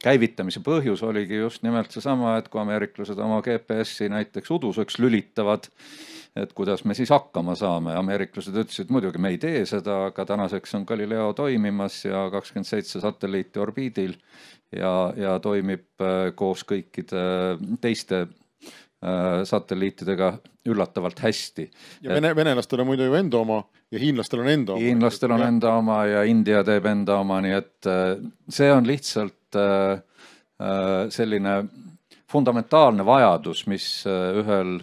käivitamise põhjus oligi just nimelt seesama, et kui ameeriklased oma GPS-i näiteks uduseks lülitavad, et kuidas me siis hakkama saame. Ameeriklased ütlesid, muidugi me ei tee seda, aga tänaseks on Galileo toimimas ja 27 satelliiti orbiidil ja toimib koos kõikide teiste satelliitidega üllatavalt hästi.
Ja venelastel on muidu ju enda oma ja hiinlastel on enda oma.
Hiinlastel on enda oma ja India teeb enda oma, nii et see on lihtsalt selline fundamentaalne vajadus, mis ühel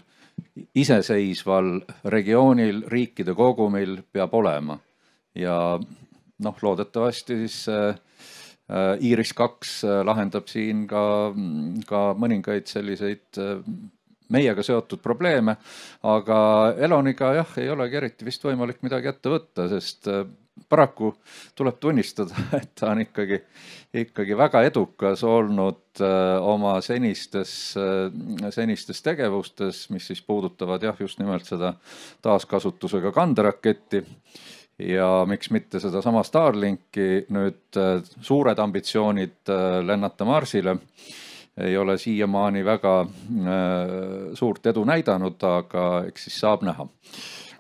iseseisval regioonil, riikide kogumil peab olema. Ja loodetavasti siis Iris 2 lahendab siin ka mõningaid selliseid meiega seotud probleeme, aga Eloniga ei olegi eriti vist võimalik midagi ette võtta, sest paraku tuleb tunnistada, et ta on ikkagi väga edukas olnud oma senistes tegevustes, mis siis puudutavad just nimelt seda taaskasutusega kanderaketti ja miks mitte seda sama Starlinki. Nüüd suured ambitsioonid lennata Marsile ei ole siiamaani väga suurt edu näidanud, aga eks siis saab näha.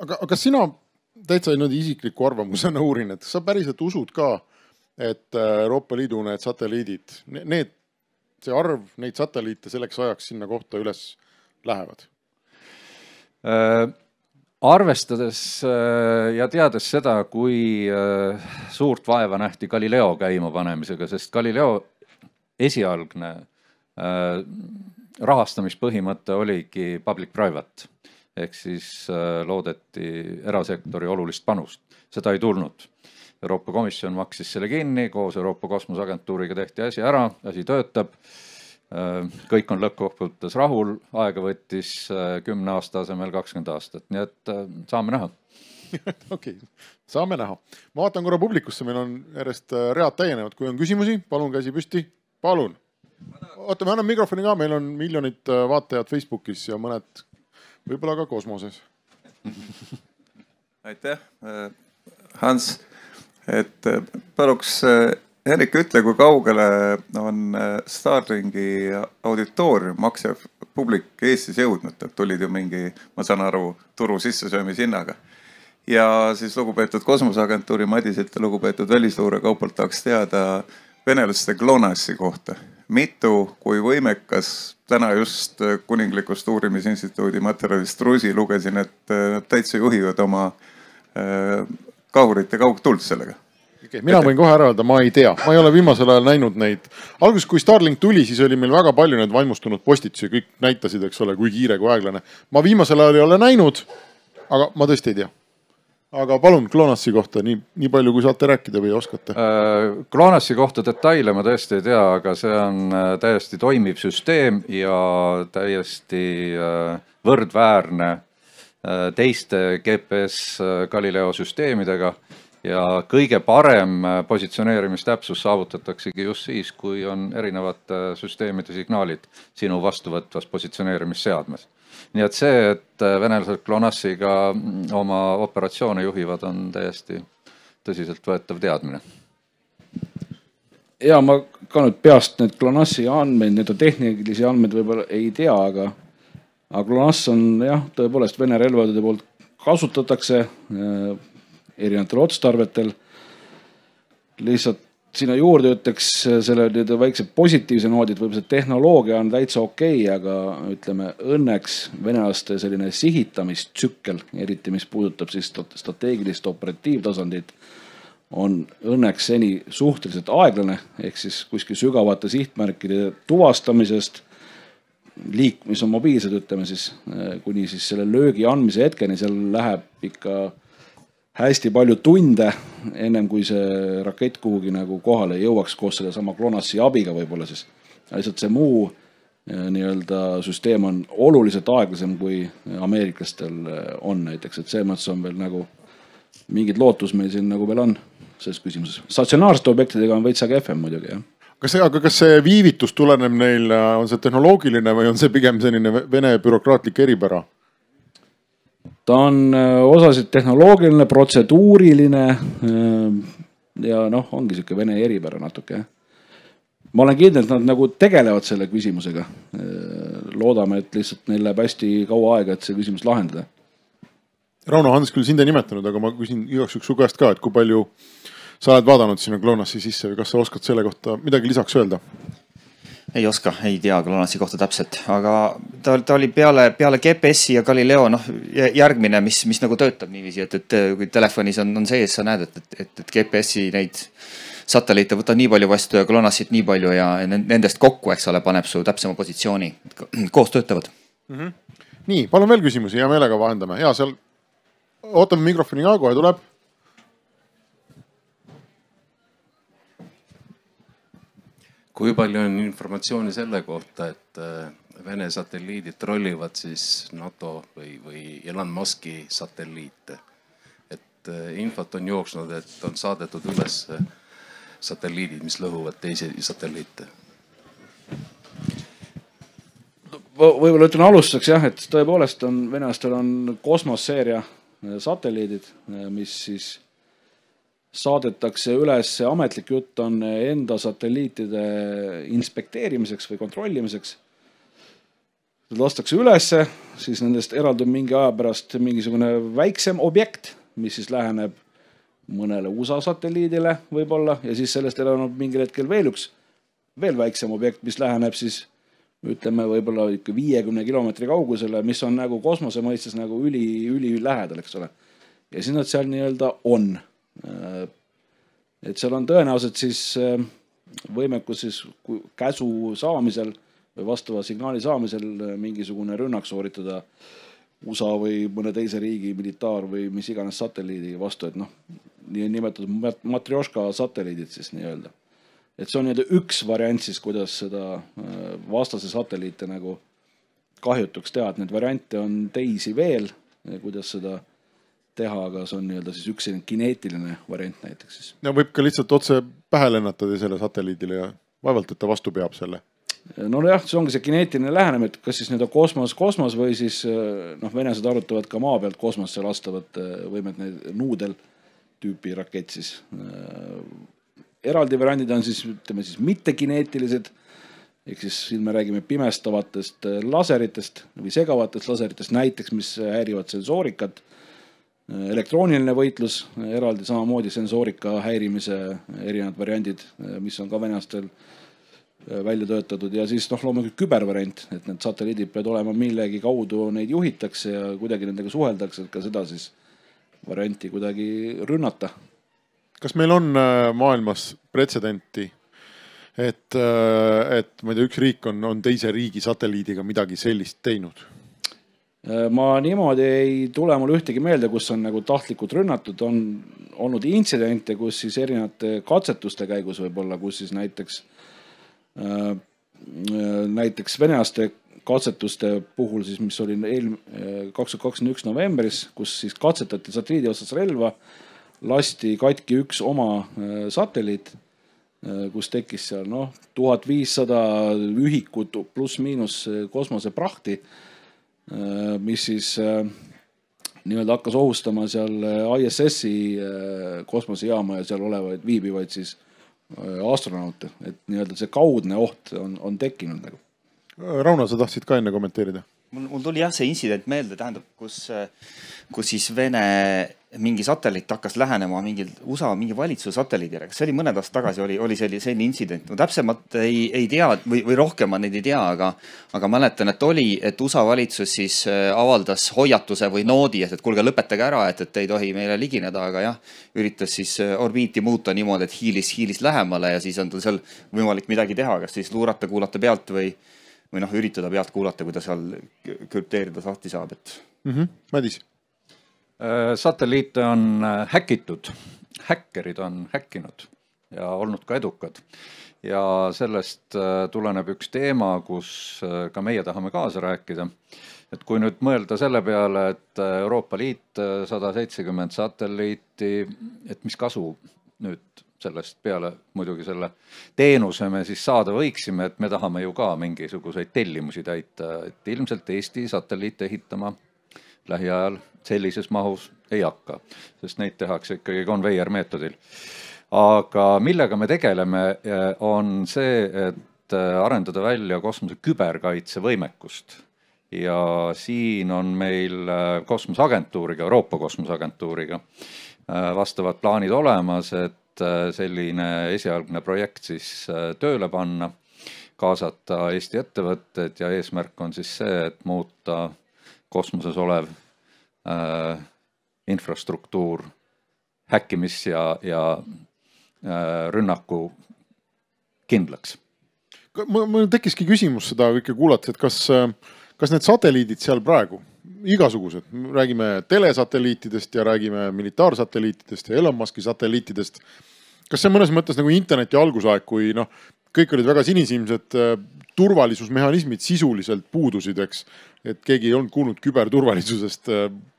Aga sina täitsa isikliku arvamusena uurin, et sa päriselt usud ka, et Euroopa Liidu need satelliidid, see arv neid satelliite selleks ajaks sinna kohta üles lähevad?
Arvestades ja teades seda, kui suurt vaeva nähti Galileo käima panemisega, sest Galileo esialgne rahastamispõhimõte oligi public-private, ehk siis loodeti erasektori olulist panust. Seda ei tulnud. Euroopa Komisjon maksis selle kinni, koos Euroopa Kosmoseagentuuriga tehti asi ära, asi töötab. Kõik on lõppkokkuvõttes rahul, aega võttis 10 aasta asemel 20 aastat, nii et saame näha.
Okei, saame näha. Ma vaatan korra publikusse, meil on järjest read täienevad. Kui on küsimusi, palun käsi püsti. Palun. Oota, me annan mikrofoni ka, meil on miljonid vaatajad Facebookis ja mõned võib-olla ka kosmoses.
Aitäh, Hans. Et paluks Henrik, ütle, kui kaugele on Starlinki auditoorium, maksev publik Eestis jõudnud, et tulid ju mingi, ma saan aru, turu sissesöömishinnaga. Ja siis lugupeetud Kosmoseagentuuri Madiselt ja lugupeetud Välisluure Kaupalt tahaks teada venelaste GLONASS-i kohta. Mitu, kui võimekas, täna just Kuninglikust uurimisinstituudi materjalist Rusi lugesin, et nad täitsa juhivad oma kahurite kaugtuld sellega.
Mina võin kohe ära öelda, ma ei tea. Ma ei ole viimasel ajal näinud neid. Alguses, kui Starlink tuli, siis oli meil väga palju need vaimustunud postitusi. Kõik näitasid, eks ole, kui kiire, kui aeglane. Ma viimasel ajal ei ole näinud, aga ma tõesti ei tea. Aga palun GLONASS-i kohta nii palju, kui saate rääkida või oskate?
GLONASS-i kohta detaile ma tõesti ei tea, aga see on täiesti toimiv süsteem ja täiesti võrdväärne teiste GPS Galileo süsteemidega. Ja kõige parem positsioneerimistäpsus saavutataksegi just siis, kui on erinevate süsteemide signaalid sinu vastuvõtvas positsioneerimisseadmes. Nii et see, et venelased GLONASS-iga oma operatsioone juhivad, on täiesti tõsiselt võetav teadmine.
Ja ma ka nüüd peast need GLONASS-i andmeid, need tehnilisi andmeid võib-olla ei tea, aga GLONASS on tõepoolest Vene relvade poolt kasutatakse erinevatel otstarvetel. Lihtsalt sinna juurde ütleks selle väikse positiivse noodi, et võib see tehnoloogia on täitsa okei, aga ütleme õnneks venelaste selline sihitamistsükkel, eriti mis puudutab siis strateegilist operatiivtasandit, on õnneks seni suhteliselt aeglane, ehk siis kuskil sügavate sihtmärkide tuvastamisest, mis on mobiilsed, ütleme siis, kuni siis selle löögi andmise hetkeni, seal läheb ikka hästi palju tunde, ennem kui see rakett kuhugi nagu kohale jõuaks koos selle sama GLONASSi abiga võib-olla siis. Lihtsalt see muu nii-öelda süsteem on oluliselt aeglasem kui ameeriklastel on näiteks, et see mõttes on veel nagu mingid lootus meil siin nagu veel on selles küsimuses. Statsionaarsete objektidega on veitsa kehvem muidugi, jah.
Kas see viivitus tuleneb neil, on see tehnoloogiline või on see pigem selline Vene bürokraatlik eripära?
Ta on osasid tehnoloogiline, protseduuriline ja ongi siuke Vene eripära natuke, jah. Ma olen kindel, et nad nagu tegelevad selle küsimusega. Loodame, et lihtsalt neil läheb hästi kaua aega, et see küsimus lahendada.
Rauno, Hans küll sind ei nimetanud, aga ma küsin igaks üks su käest ka, et kui palju sa oled vaadanud sinna GLONASSi sisse või kas sa oskad selle kohta midagi lisaks öelda?
Ei oska, ei tea GLONASSi kohta täpselt, aga ta oli peale GPS-i ja Galileo järgmine, mis nagu töötab niiviisi, et kui telefonis on sees, sa näed, et GPS-i neid satelliite võtab nii palju vastu ja GLONASSit nii palju ja nendest kokku, eks ole, paneb su täpsema positsiooni. Koos töötavad.
Nii, palun veel küsimusi, hea meelega vahendame. Ja seal ootame mikrofoni ka, kohe tuleb.
Kui palju on informatsiooni selle kohta, et Vene satelliidid trollivad siis NATO või Elon Muski satelliite? Et infot on jooksnud, et on saadetud üles satelliidid, mis lõhuvad teisi satelliite.
Võib-olla ütlen alustuseks jah, et tõepoolest venelastel on kosmosseeria satelliidid, mis siis saadetakse üles, ametlik jutt on enda satelliitide inspekteerimiseks või kontrollimiseks. Lastakse ülesse, siis nendest eraldub mingi aja pärast mingisugune väiksem objekt, mis siis läheneb mõnele USA satelliidile võib-olla ja siis sellest eraldub mingil hetkel veel väiksem objekt, mis läheneb siis ütleme võib-olla 50 kilomeetri kaugusele, mis on nagu kosmose mõistes nagu üli lähedal, eks ole. Ja siis nad seal nii-öelda on. Et seal on tõenäoliselt siis võimekus siis käsu saamisel või vastava signaali saamisel mingisugune rünnak sooritada USA või mõne teise riigi militaar või mis iganes satelliidi vastu, et nimetatud matrjoška satelliidid siis nii-öelda. Et see on nii-öelda üks variant siis, kuidas seda vastase satelliite nagu kahjutuks teha, et need variante on teisi veel, kuidas seda teha, aga see on nii-öelda siis üks kineetiline variant näiteks siis. Ja
võib ka lihtsalt otse pähe lennatada selle satelliidile ja vaevalt, et ta vastu peab selle.
No jah, see ongi see kineetiline lähenemine, et kas siis nii-öelda kosmos või siis venelased arutavad ka maa pealt kosmosse lastavat võimet need nuudel tüüpi rakett siis. Eraldi variandid on siis, ütleme siis mittekineetilised, ehk siis me räägime pimestavatest laseritest või segavatest laseritest näiteks, mis häirivad sensoorikat. Elektrooniline võitlus, eraldi samamoodi sensoorika häirimise erinevad variandid, mis on ka venelastel välja töötatud ja siis loomulikult kübervariant, et need satelliidid peavad olema millegi kaudu neid juhitakse ja kuidagi nendega suheldakse, et ka seda siis varianti kuidagi rünnata.
Kas meil on maailmas pretsedenti, et ma ei tea, üks riik on teise riigi satelliidiga midagi sellist teinud?
Ma niimoodi ei tule mul ühtegi meelde, kus on nagu tahtlikult rünnatud, on olnud intsidente, kus siis erinevate katsetuste käigus võib-olla, kus siis näiteks venelaste katsetuste puhul siis, mis oli 2021 novembris, kus siis katsetati satelliidi otsas relva, lasti katki üks oma satelliit, kus tekkis seal 1500 ühikut pluss miinus kosmoseprahti, mis siis nii-öelda hakkas ohustama seal ISS-i kosmosejaama ja seal olevaid viibivaid siis astronaute, et nii-öelda see kaudne oht on tekkinud nagu.
Rauno, sa tahtsid ka enne kommenteerida?
Mul tuli jah see incident meelde, tähendab, kus siis Vene mingi satelliit hakkas lähenema USA mingi valitsuse satelliidile. Kas see oli mõned aastad tagasi, oli selline incident? No täpsemalt ei tea või rohkem ma neid ei tea, aga mäletan, et USA valitsus siis avaldas hoiatuse või noodi, et kuulge lõpetage ära, et ei tohi meile ligineda, aga jah, üritas siis orbiiti muuta niimoodi, et hiilis lähemale ja siis on tal seal võimalik midagi teha, kas siis luurata, kuulata pealt või üritada pealt kuulata, kui ta seal krüpteerida sahti saab.
Madis?
Satelliite on häkitud, häkkerid on häkkinud ja olnud ka edukad. Ja sellest tuleneb üks teema, kus ka meie tahame kaasa rääkida. Et kui nüüd mõelda selle peale, et Euroopa Liit 170 satelliiti, et mis kasu nüüd sellest peale muidugi selle teenuse me siis saada võiksime, et me tahame ju ka mingisuguseid tellimusi täita, et ilmselt Eesti satelliite ehitama lähiajal sellises mahus ei hakka, sest neid tehakse ikkagi konveier meetodil. Aga millega me tegeleme, on see, et arendada välja kosmose küberkaitsevõimekust. Ja siin on meil kosmoseagentuuriga, Euroopa kosmoseagentuuriga vastavad plaanid olemas, et selline esialgne projekt siis tööle panna, kaasata Eesti ettevõtted ja eesmärk on siis see, et muuta kosmoses olev infrastruktuur häkkimis ja rünnaku kindlaks.
Mul tekkiski küsimus seda kõike kuulates, et kas need satelliidid seal praegu, igasugused, räägime telesatelliitidest ja räägime militaarsatelliitidest ja Elon Muski satelliitidest, kas see on mõnes mõttes nagu interneti algusaeg, kui kõik olid väga sinisilmsed turvalisusmehhanismid sisuliselt puudusid, eks, et keegi ei olnud kuulnud küberturvalisusest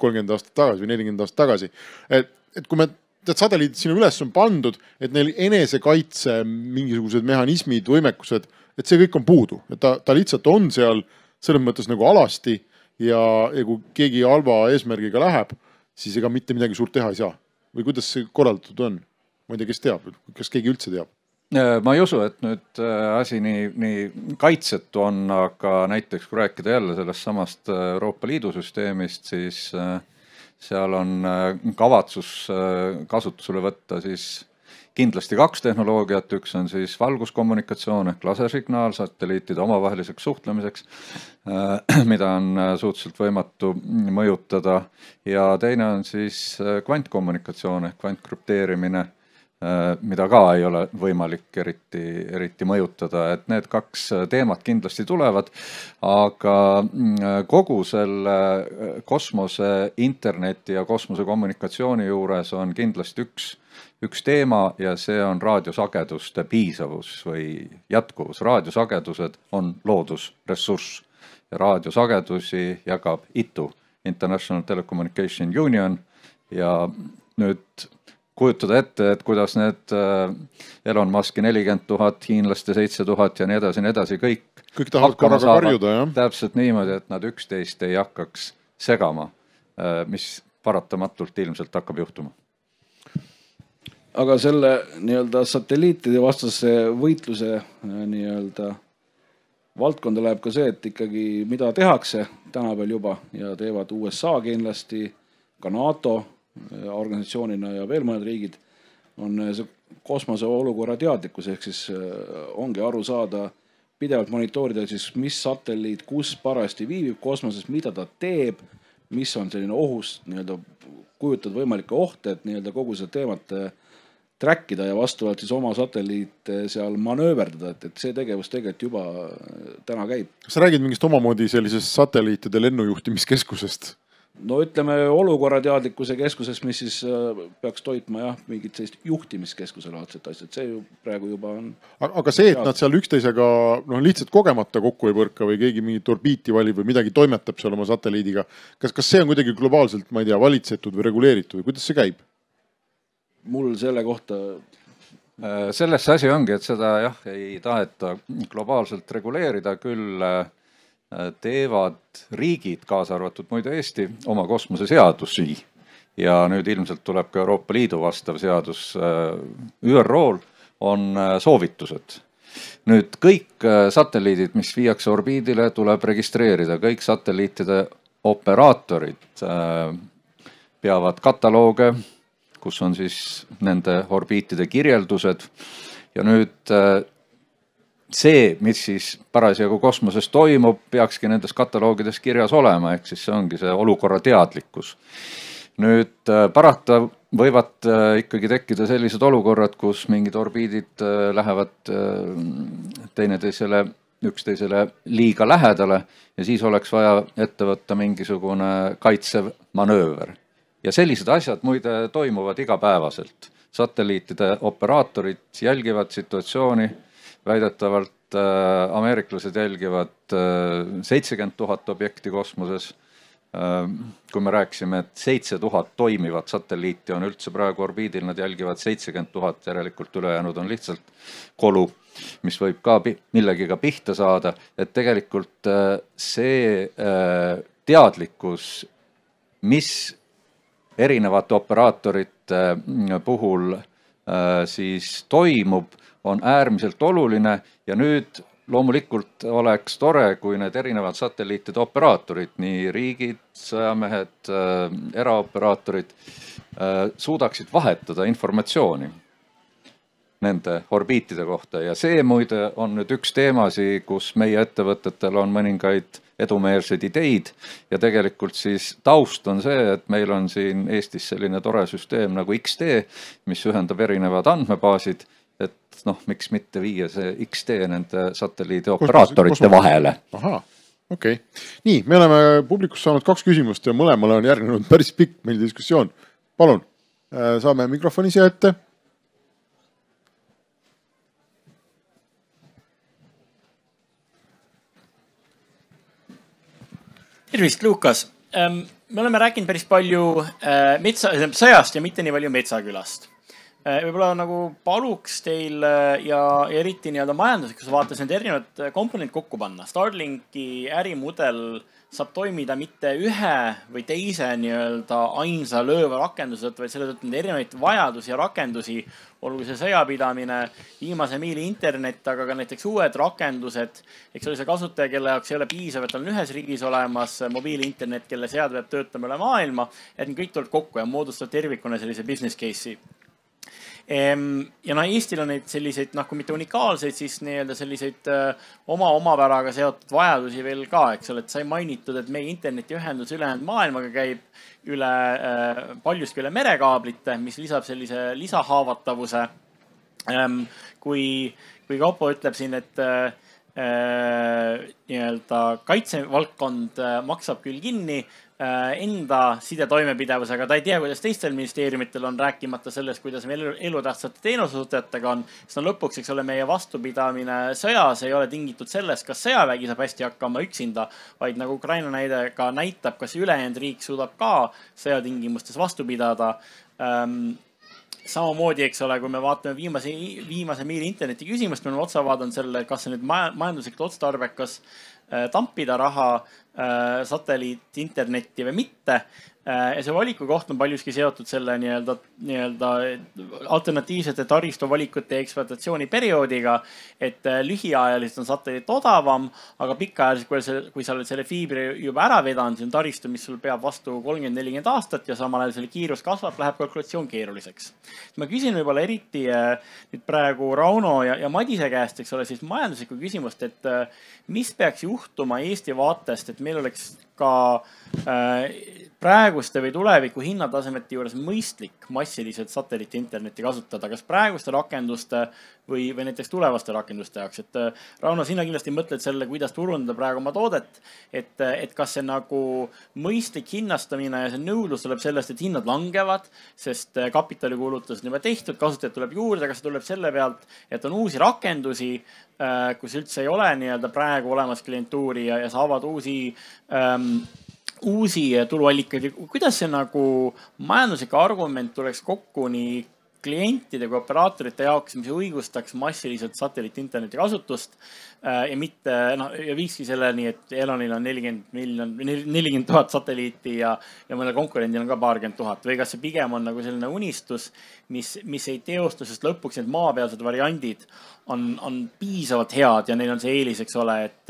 30 aastat tagasi või 40 aastat tagasi. Et kui me satelliidid sinna üles on pandud, et neil enesekaitse mingisugused mehhanismid, võimekused, et see kõik on puudu. Et ta lihtsalt on seal selles mõttes nagu alasti ja kui keegi halva eesmärgiga läheb, siis ega mitte midagi suurt teha ei saa. Või kuidas see korraldatud on? Ma ei tea, kes teab, kas keegi üldse teab?
Ma ei usu, et nüüd asi nii kaitsetu on, aga näiteks kui rääkida jälle sellest samast Euroopa Liidu süsteemist, siis seal on kavatsus kasutusele võtta siis kindlasti 2 tehnoloogiat, üks on siis valguskommunikatsioon ehk lasersignaal satelliitide omavaheliseks suhtlemiseks, mida on suhteliselt võimatu mõjutada ja teine on siis kvantkommunikatsioon ehk kvantkrüpteerimine, mida ka ei ole võimalik eriti mõjutada, et need 2 teemat kindlasti tulevad, aga kogu selle kosmose interneti ja kosmose kommunikatsiooni juures on kindlasti üks teema ja see on raadiosageduste piisavus või jätkuvus. Raadiosagedused on loodusressurss ja raadiosagedusi jagab ITU, International Telecommunication Union ja nüüd kujutada ette, et kuidas need Elon Muski 40 000, hiinlaste 7000 ja nii edasi, kõik
tahavad korraga karjuda, jah?
Täpselt niimoodi, et nad üksteist ei hakkaks segama, mis paratamatult ilmselt hakkab juhtuma.
Aga selle nii-öelda satelliitide vastase võitluse nii-öelda valdkonda läheb ka see, et ikkagi mida tehakse täna veel juba ja teevad USA kindlasti, ka NATO organisatsioonina ja veel mõned riigid, on see kosmose olukorra teadlikkus, ehk siis ongi aru saada, pidevalt monitoorida siis, mis satelliit, kus parajasti viibib kosmoses, mida ta teeb, mis on selline ohust, nii-öelda kujutad võimalikke ohte, et nii-öelda kogu seda teemat trackida ja vastavalt siis oma satelliit seal manööverdada, et see tegevus tegelikult juba täna käib.
Kas sa räägid mingist omamoodi sellisest satelliitide lennujuhtimiskeskusest?
No ütleme olukorrateadlikkuse keskusest, mis siis peaks toitma mingit sellist juhtimiskeskuse laadset asja, et see ju praegu juba on.
Aga see, et nad seal üksteisega lihtsalt kogemata kokku ei põrka või keegi mingit orbiiti valib või midagi toimetab seal oma satelliidiga, kas see on kuidagi globaalselt, ma ei tea, valitsetud või reguleeritud või kuidas see käib?
Mul selle kohta
selles asi ongi, et seda ei taheta globaalselt reguleerida, küll teevad riigid, kaasa arvatud muide Eesti, oma kosmoseseadusi ja nüüd ilmselt tuleb ka Euroopa Liidu vastav seadus. ÜRO-l on soovitused. Nüüd kõik satelliidid, mis viiakse orbiidile, tuleb registreerida. Kõik satelliitide operaatorid peavad katalooge, kus on siis nende orbiitide kirjeldused ja nüüd see, mis siis parasjagu kosmoses toimub, peakski nendes kataloogides kirjas olema, ehk siis see ongi see olukorra teadlikkus. Nüüd parata võivad ikkagi tekkida sellised olukorrad, kus mingid orbiidid lähevad üksteisele liiga lähedale ja siis oleks vaja ette võtta mingisugune kaitsev manööver. ja sellised asjad muide toimuvad igapäevaselt. Satelliitide operaatorid jälgivad situatsiooni, väidetavalt ameeriklased jälgivad 70 000 objekti kosmoses. Kui me rääkisime, et 7000 toimivat satelliiti on üldse praegu orbiidil, nad jälgivad 70 000, järelikult ülejäänud on lihtsalt kolu, mis võib ka millegiga pihta saada, et tegelikult see teadlikkus, mis erinevate operaatorite puhul siis toimub, on äärmiselt oluline ja nüüd loomulikult oleks tore, kui need erinevad satelliitide operaatorid, nii riigid, sõjamehed, eraoperaatorid suudaksid vahetada informatsiooni nende orbiitide kohta ja see muide on nüüd üks teemasi, kus meie ettevõtetel on mõningaid edumeelseid ideid ja tegelikult siis taust on see, et meil on siin Eestis selline tore süsteem nagu XD, mis ühendab erinevad andmebaasid, et miks mitte viia see XD nende satelliidi operaatorite vahele.
Ahaa, okei. Nii, me oleme publikus saanud 2 küsimust ja mõlemale on järgnenud päris pikk meil diskussioon. Palun, saame mikrofoni siia ette.
Tervist, Lukas. Me oleme rääkinud päris palju sõjast ja mitte nii palju Metsakülast. Võib-olla nagu paluks teil ja eriti majanduslikus vaates need erinevad komponent kokku panna. Starlinki ärimudel saab toimida mitte ühe või teise ainsa lööva rakenduse, vaid selle tõttu erinevaid vajadusi ja rakendusi, olgu see sõjapidamine, viimase miili internet, aga ka näiteks uued rakendused, eks ole see kasutaja, kelle jaoks ei ole piisav, et on ühes riigis olemas mobiilinternet, kelle sead peab töötama üle maailma, et need kõik tuleb kokku ja moodustada tervikuna sellise business case'i. Ja Eestil on neid selliseid, kui mitte unikaalseid, siis selliseid omapäraga seotud vajadusi veel ka, eks ole, et sai mainitud, et meie internetiühendus ülejäänud maailmaga käib paljuski üle merekaablite, mis lisab sellise lisahaavatavuse. Kui Kaupo ütleb siin, et kaitsevaldkond maksab küll kinni enda sidetoimepidevus, aga ta ei tea, kuidas teistel ministeeriumitel on, rääkimata sellest, kuidas meil elutähtsate teenusosutajatega on. Sest lõpuks, eks ole, meie vastupidamine sõjas ei ole tingitud sellest, kas sõjavägi saab hästi hakkama üksinda, vaid nagu Ukraina näide ka näitab, kas ülejäänud riik suudab ka sõjatingimustes vastu pidada. Samamoodi, eks ole, kui me vaatame viimase miili interneti küsimust, me oleme otsa vaadanud selle, kas see nüüd majanduslikult otstarbekas tampida raha satelliit internetti või mitte. Ja see valiku koht on paljuski seotud selle alternatiivsete taristu valikute ja ekspluatatsiooni perioodiga, et lühiajaliselt on satelliit odavam, aga pikaajaliselt, kui sa oled selle fiibri juba ära vedanud, see on taristu, mis sul peab vastu 30-40 aastat ja samal ajal selle kiirus kasvab, läheb kalkulatsioon keeruliseks. Ma küsin võib-olla eriti nüüd praegu Rauno ja Madise käest, eks ole, siis majanduslikku küsimust, et mis peaks juhtuma Eesti vaatest, et meil oleks ka praeguste või tuleviku hinnatasemete juures mõistlik massiliselt satelliiti internetti kasutada, kas praeguste rakenduste või näiteks tulevaste rakenduste jaoks. Et Rauno, sina kindlasti mõtled selle, kuidas turundada praegu oma toodet, et kas see nagu mõistlik hinnastamine ja see nõudlus tuleb sellest, et hinnad langevad, sest kapitalikulutus on juba tehtud, kasutajad tuleb juurde, kas see tuleb selle pealt, et on uusi rakendusi, kus üldse ei ole praegu olemas klientuuri ja saavad uusi tuluallikaid. Kuidas see nagu majanduslik argument tuleks kokku nii klientide kui operaatorite jaoks, mis õigustaks massiliselt satelliiti interneti kasutust ja mitte, ja viikski selleni, et Elonil on 40 000 satelliiti ja mõnel konkurendil on ka paarkümmend tuhat, või kas see pigem on nagu selline unistus, mis ei teostu, sest lõpuks need maapealsed variandid on piisavalt head ja neil on see eelis, eks ole, et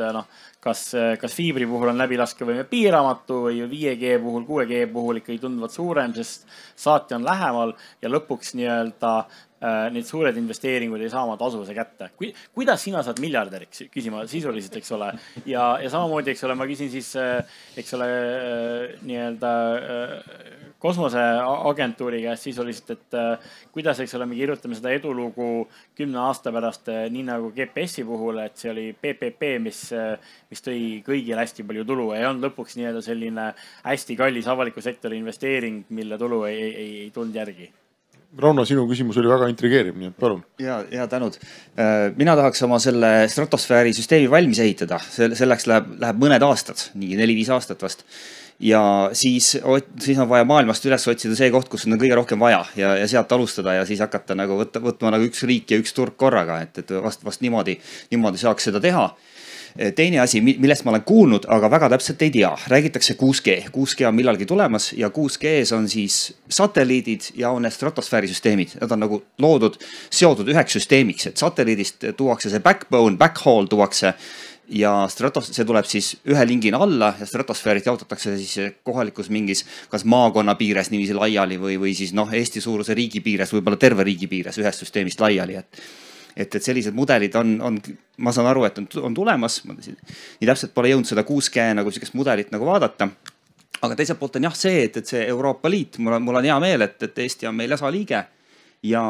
kas fiibri puhul on läbilaskevõime piiramatu või 5G puhul, 6G puhul ikkagi tunduvalt suurem, sest saatja on lähemal ja lõpuks need suured investeeringud ei saa oma tasuvuse kätte. Kuidas sina saad miljardäriks, küsima sisuliselt, eks ole, ja samamoodi, eks ole, ma küsin siis, eks ole, kosmoseagentuuri käest sisuliselt, et kuidas, eks ole, me kirjutame seda edulugu 10 aasta pärast, nii nagu GPS-i puhul, et see oli PPP, mis tõi kõigile hästi palju tulu ja on lõpuks nii-öelda selline hästi kallis avaliku sektori investeering, mille tulu ei tulnud järgi.
Rauno, sinu küsimus oli väga intrigeeriv, nii et palun.
Ja tänud. Mina tahaks oma selle stratosfääri süsteemi valmis ehitada. Selleks läheb mõned aastad, nii 4-5 aastat vast. Ja siis on vaja maailmast üles otsida see koht, kus on kõige rohkem vaja ja sealt alustada ja siis hakata nagu võtma nagu üks riik ja üks turg korraga, et vast niimoodi saaks seda teha. Teine asi, millest ma olen kuulnud, aga väga täpselt ei tea, räägitakse 6G. 6G on millalgi tulemas ja 6G-s on siis satelliidid ja on need stratosfääri süsteemid. Nad on nagu seotud üheks süsteemiks, et satelliidist tuuakse see backbone, backhaul tuuakse ja see tuleb siis ühe lingina alla ja stratosfäärit jaotatakse siis kohalikus mingis kas maakonna piires niiviisi laiali või siis Eesti suuruse riigi piires, võib-olla terve riigi piires ühest süsteemist laiali, et sellised mudelid on, ma saan aru, et on tulemas. Nii täpselt pole jõudnud seda 6G nagu sellist mudelit nagu vaadata. Aga teiselt poolt on see, et see Euroopa Liit, mul on hea meel, et Eesti on meil ESA liige ja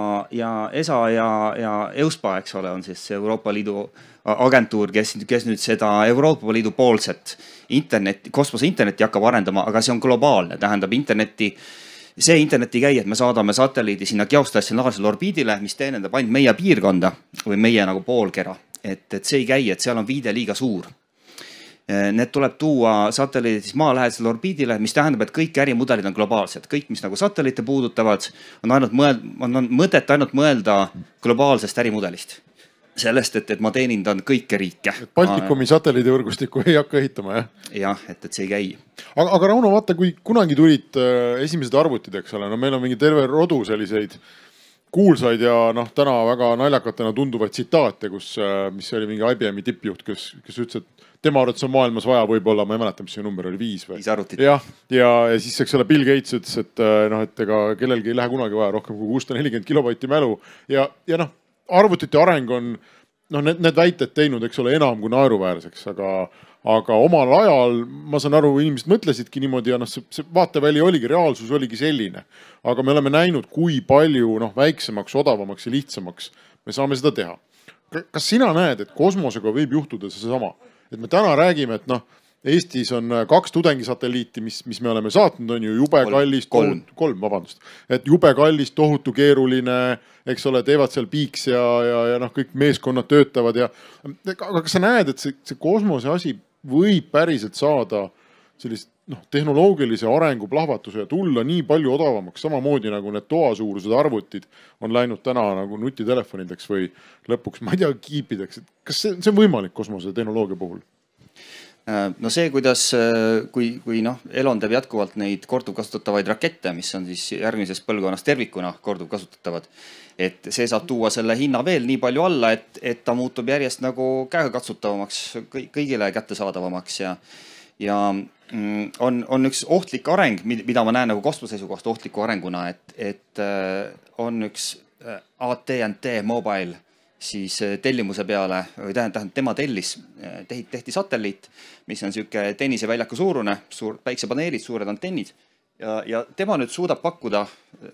ESA ja EUSPA, eks ole, on siis Euroopa Liidu agentuur, kes nüüd seda Euroopa Liidu poolset kosmose internetti hakkab arendama, aga see on globaalne, tähendab see internet ei käi, et me saadame satelliidi sinna geostatsionaarsele orbiidile, mis teenendab ainult meie piirkonda või meie nagu poolkera. Et see ei käi, et seal on viide liiga suur. Need tuleb tuua satelliidid siis maalähedasele orbiidile, mis tähendab, et kõik ärimudelid on globaalsed. Kõik, mis nagu satelliite puudutavad, on mõtet ainult mõelda globaalsest ärimudelist. Sellest, et ma teenindan kõike riike.
Baltikumi satelliidivõrgustikku ei hakka ehitama, jah?
Jah, et see ei käi.
Aga Rauno, vaata, kui kunagi tulid esimesed arvutid, eks ole, meil on mingi terve rodu selliseid kuulsaid ja täna väga naljakatena tunduvaid tsitaate, mis oli mingi IBM-i tippjuht, kes ütles, et tema arvates on maailmas vaja võib-olla, ma ei mäleta, mis see number oli, 5 või?
5 arvutit.
Ja siis, eks ole, Bill Gates ütles, et ega kellelgi ei lähe kunagi vaja rohkem kui 640 kilobaiti mälu ja arvutite areng on, need väited teinud, eks ole, enam kui naeruväärseks, aga omal ajal, ma saan aru, inimesed mõtlesidki niimoodi ja see vaateväli oligi, reaalsus oligi selline. Aga me oleme näinud, kui palju väiksemaks, odavamaks ja lihtsamaks me saame seda teha. Kas sina näed, et kosmosega võib juhtuda see sama? Et me täna räägime, et Eestis on 2 tudengisatelliiti, mis me oleme saatnud, on ju jube kallis, 3, vabandust, et jube kallis, tohutu keeruline, eks ole, teevad seal piiks ja kõik meeskonnad töötavad aga kas sa näed, et see kosmose asi võib päriselt saada sellist tehnoloogilise arengu plahvatuse ja tulla nii palju odavamaks, samamoodi nagu need toasuurused arvutid on läinud täna nagu nutitelefonideks või lõpuks, ma ei tea, kiipideks. Kas see on võimalik kosmose tehnoloogia puhul?
No see, kuidas, kui Elon teeb jätkuvalt neid korduvkasutatavaid rakette, mis on siis järgmises põlvkonnas tervikuna korduvkasutatavad, et see saab tuua selle hinna veel nii palju alla, et ta muutub järjest nagu käegakatsutavamaks, kõigile kättesaadavamaks ja on üks ohtlik areng, mida ma näen nagu kosmose seisukohast ohtliku arenguna, et on üks AT&T Mobile siis tellimuse peale, või tähendab, tema tehti satelliit, mis on siuke tenniseväljaku suurune, päiksepaneelid, suured antennid ja tema nüüd suudab pakkuda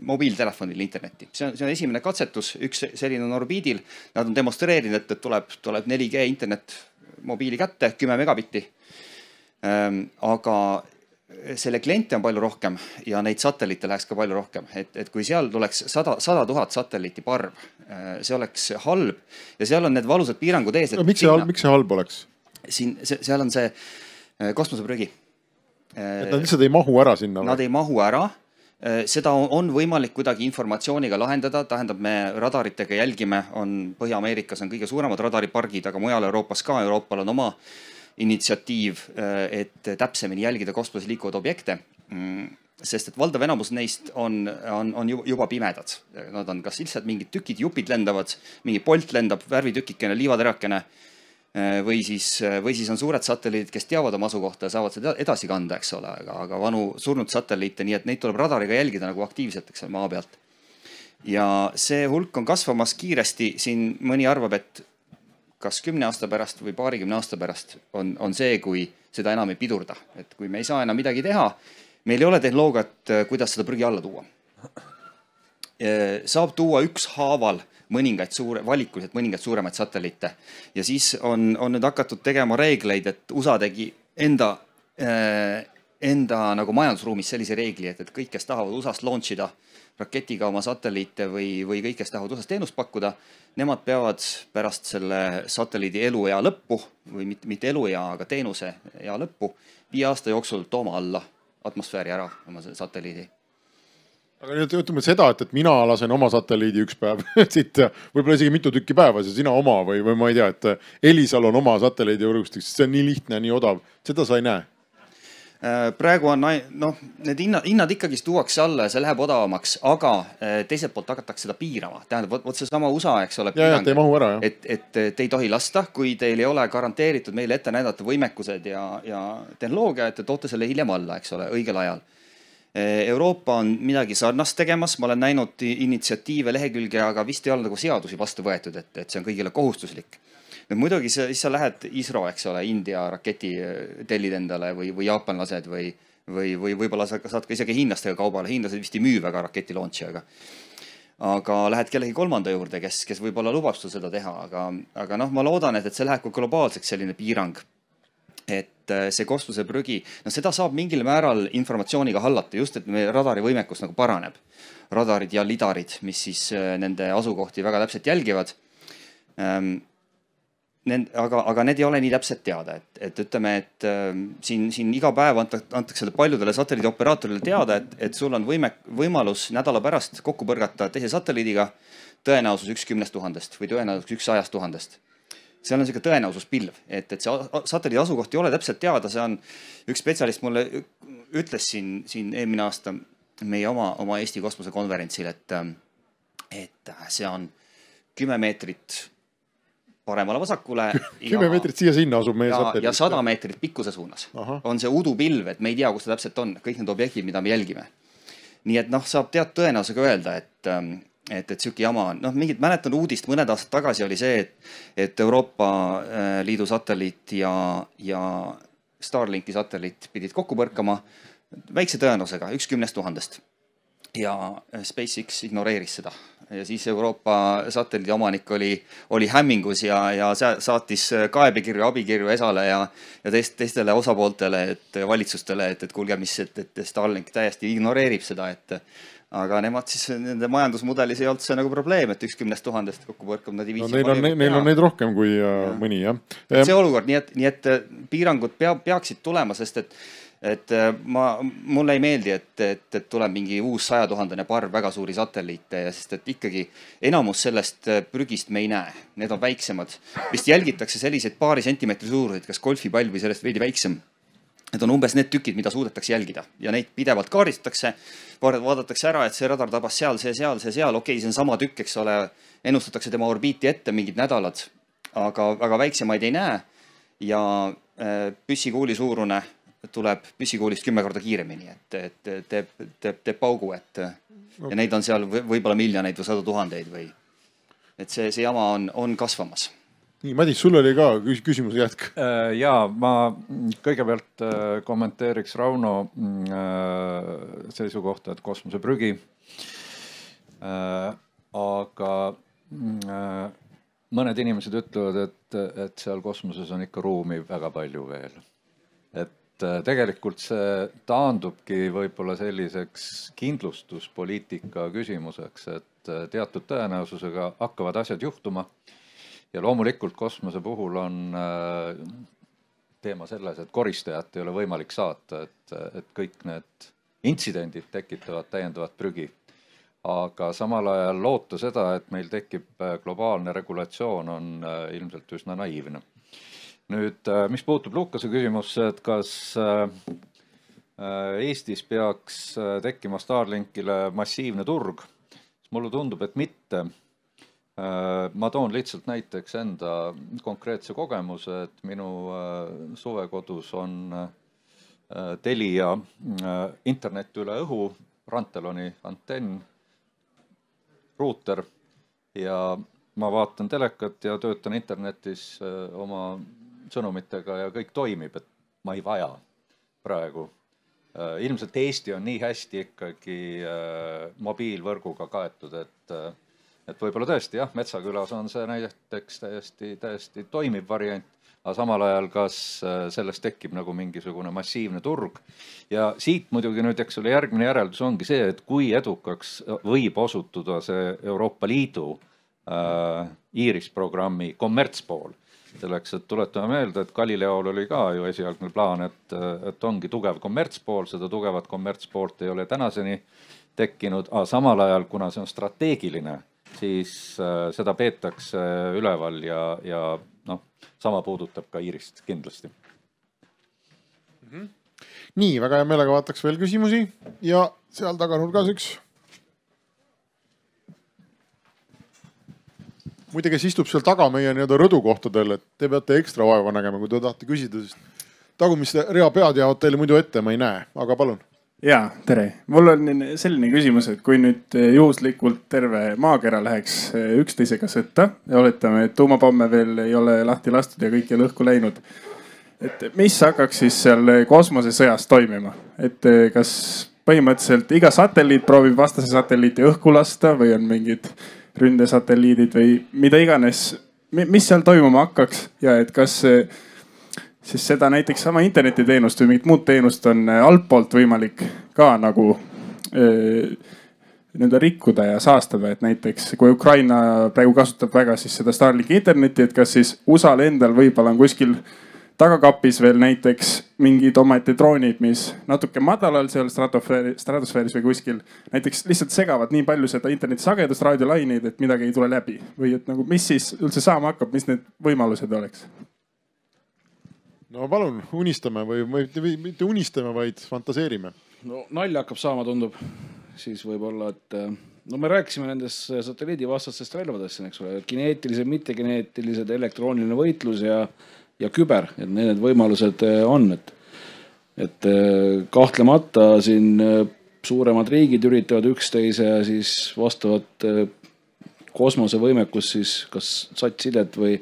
mobiiltelefonil internetti. See on esimene katsetus, üks selline on orbiidil, nad on demonstreerinud, et tuleb 4G internet mobiili kätte, 10 megabitti, aga selle kliente on palju rohkem ja neid satelliite läheks ka palju rohkem, et kui seal tuleks 100 000 satelliiti parv, see oleks halb ja seal on need valusad piirangud ees.
Miks see halb oleks?
Seal on see kosmoseprügi.
Et nad lihtsalt ei mahu ära sinna?
Nad ei mahu ära. Seda on võimalik kuidagi informatsiooniga lahendada, tähendab me radaritega jälgime, Põhja-Ameerikas on kõige suuremad radaripargid, aga mujal Euroopas ka, Euroopal on oma initsiatiiv, et täpsemini jälgida kosmoses liikuvad objekte, sest et valdav enamus neist on juba pimedad. Nad on kas lihtsalt mingid tükid, jupid lendavad, mingi polt lendab, värvitükikene, liivaterakene või siis on suured satelliidid, kes teavad oma asukohta ja saavad seda edasi kanda, eks ole, aga vanu surnud satelliite, nii et neid tuleb radariga jälgida nagu aktiivselt, eks ole, maa pealt. Ja see hulk on kasvamas kiiresti, siin mõni arvab, et kas 10 aasta pärast või 20 aasta pärast on see, kui seda enam ei pidurda. Et kui me ei saa enam midagi teha, meil ei ole tehnoloogiat, kuidas seda prügi alla tuua. Saab tuua ükshaaval valikuliselt mõningaid suuremaid satelliite ja siis on nüüd hakatud tegema reegleid, et USA tegi enda nagu majandusruumis sellise reegli, et kõik, kes tahavad USA-st launchida raketiga oma satelliite või kõik, kes tahavad USA-st teenust pakkuda, nemad peavad pärast selle satelliidi eluea lõppu või mitte eluea, aga teenuse ea lõppu 5 aasta jooksul tooma alla atmosfääri ära oma satelliidi.
Aga nüüd ütleme seda, et mina lasen oma satelliidi üks päev siit võib-olla isegi mitu tükki päevas ja sina oma või ma ei tea, et Elisal on oma satelliidi võrgustik, see on nii lihtne ja nii odav. Seda sa ei näe?
Praegu on, need hinnad ikkagi tuuakse alla ja see läheb odavamaks, aga teiselt poolt hakatakse seda piirama. Tähendab, võt see sama USA, eks ole,
piirang, ei mahu ära,
et te ei tohi lasta, kui teil ei ole garanteeritud meile ette näidata võimekused ja tehnoloogia, et te toote selle hiljem alla, eks ole, õigel ajal. Euroopa on midagi sarnast tegemas, ma olen näinud initsiatiive lehekülge, aga vist ei ole nagu seadusi vastu võetud, et see on kõigile kohustuslik. Muidugi siis sa lähed ISRO, eks ole, India raketi tellid endale või jaapanlased või võib-olla saad ka isegi hiinlastega kaubale, hiinlased vist ei müü väga raketi launchi, aga lähed kellegi kolmanda juurde, kes võib-olla lubab seda teha, aga ma loodan, et see läheb ka globaalseks selline piirang. Et see kosmose prügi, seda saab mingil määral informatsiooniga hallata, just et meie radari võimekus nagu paraneb. Radarid ja lidarid, mis siis nende asukohti väga täpselt jälgivad. Aga need ei ole nii täpselt teada, et ütleme, et siin iga päev antakse paljudele satelliidioperatorile teada, et sul on võimalus nädala pärast kokku põrgata teise satelliidiga tõenäosus 1 10 000 või tõenäosus 1 100 000. Seal on selline tõenäosuspilv, et see satelliidi asukoht ei ole täpselt teada, see on üks spetsialist mulle ütles siin eelmine aasta meie oma Eesti kosmosekonverentsil, et see on 10 meetrit paremale vasakule
10 meetrit siia-sinna asub meie satelliit.
Ja 100 meetrit pikkuse suunas. On see udupilv, et me ei tea, kus ta täpselt on, kõik need objektid, mida me jälgime. Nii et saab tead tõenäosusega öelda, et siuke jama on. Mingit mäletan uudist mõned aastad tagasi oli see, et Euroopa Liidu satelliit ja Starlinki satelliit pidid kokku põrkama väikse tõenäosusega 1 10 000. Ja SpaceX ignoreeris seda. Ja siis Euroopa satelliidi omanik oli hämmingus ja saatis kaebekirju, abikirju ESA-le ja teistele osapooltele, valitsustele, et kuulge, et Starlink täiesti ignoreerib seda, aga nemad siis nende majandusmudelis ei olnud see nagu probleem, et 1 10 000 kokku põrkab nad ei viisi.
Neil on neid rohkem kui mõni, jah.
See olukord, nii et piirangud peaksid tulema, sest et mulle ei meeldi, et tuleb mingi uus 100 000 parv väga suuri satelliite, sest et ikkagi enamus sellest prügist me ei näe. Need on väiksemad. Vist jälgitakse selliseid paari sentimeetri suuruseid, kas golfipall või sellest veidi väiksem. Need on umbes need tükid, mida suudetakse jälgida ja neid pidevalt kaaristatakse, vaadatakse ära, et see radar tabas seal, okei, see on sama tükk, eks ole, ennustatakse tema orbiiti ette mingid nädalad, aga väiksemaid ei näe ja püssikuuli suurune tuleb püssikuulist 10 korda kiiremini, et teeb paugu, ja neid on seal võib-olla miljoneid või 100 000 või, et see jama on kasvamas.
Nii, Madis, sul oli ka küsimuse jätk.
Jaa, ma kõigepealt kommenteeriks Rauno seisukohta, et kosmoseprügi, aga mõned inimesed ütlevad, et seal kosmoses on ikka ruumi väga palju veel. Et tegelikult see taandubki võib-olla selliseks kindlustuspoliitika küsimuseks, et teatud tõenäosusega hakkavad asjad juhtuma. Ja loomulikult kosmose puhul on teema selles, et koristajat ei ole võimalik saata, et kõik need intsidendid tekitavad täiendavat prügi. Aga samal ajal loota seda, et meil tekib globaalne regulatsioon, on ilmselt üsna naiivne. Nüüd, mis puutub Lukase küsimusse, et kas Eestis peaks tekkima Starlinkile massiivne turg, siis mulle tundub, et mitte. Ma toon lihtsalt näiteks enda konkreetse kogemuse, et minu suvekodus on Telia internet üle õhu, Ranteloni antenn, ruuter ja ma vaatan telekat ja töötan internetis oma sõnumitega ja kõik toimib, et ma ei vaja praegu ilmselt Eesti on nii hästi ikkagi mobiilvõrguga kaetud, et võib-olla tõesti jah, Metsakülas on see näiteks täiesti toimiv variant, aga samal ajal kas sellest tekib nagu mingisugune massiivne turg. Ja siit muidugi nüüd, eks ole, järgmine järeldus ongi see, et kui edukaks võib osutuda see Euroopa Liidu Iris-programmi kommertspool. Selleks, et tuletame meelde, et Galileol oli ka ju esialgne plaan, et ongi tugev kommertspool, seda tugevat kommertspoolt ei ole tänaseni tekkinud, aga samal ajal, kuna see on strateegiline, siis seda peetakse üleval ja sama puudutab ka Irist kindlasti.
Nii, väga hea meelega vaataks veel küsimusi ja seal taganurgas üks. Muide, kes istub seal taga meie rõdukohtadel, et te peate ekstra vaeva nägema, kui te tahate küsida, sest tagumiste rea pead jäävad teile muidu ette, ma ei näe, aga palun.
Jaa, tere. Mul on selline küsimus, et kui nüüd juhuslikult terve maakera läheks üksteisega sõtta ja oletame, et tuumapomme veel ei ole lahti lastud ja kõik ei ole õhku läinud, et mis hakkaks siis seal kosmosesõjas toimima? Et kas põhimõtteliselt iga satelliit proovib vastase satelliiti õhku lasta või on mingid ründesatelliidid või mida iganes, mis seal toimuma hakkaks ja et kas siis seda näiteks sama internetiteenust või mingit muud teenust on altpoolt võimalik ka nagu rikkuda ja saastada, et näiteks kui Ukraina praegu kasutab väga siis seda Starlinki interneti, et kas siis USA-l endal võib-olla on kuskil tagakapis veel näiteks mingid omaette droonid, mis natuke madalal seal stratosfääris või kuskil näiteks lihtsalt segavad nii palju seda interneti sagedust, raadiolaineid, et midagi ei tule läbi või et nagu mis siis üldse saama hakkab, mis need võimalused oleks?
No palun, unistame või mitte unistame, vaid fantaseerime.
No nalja hakkab saama, tundub. Siis võib-olla, et no me rääkisime nendest satelliidivastastest relvadest, eks ole, kineetilised, mittekineetilised, elektrooniline võitlus ja küber, et need võimalused on, et kahtlemata siin suuremad riigid üritavad üksteise ja siis vastavat kosmosevõimekus siis kas satsidet või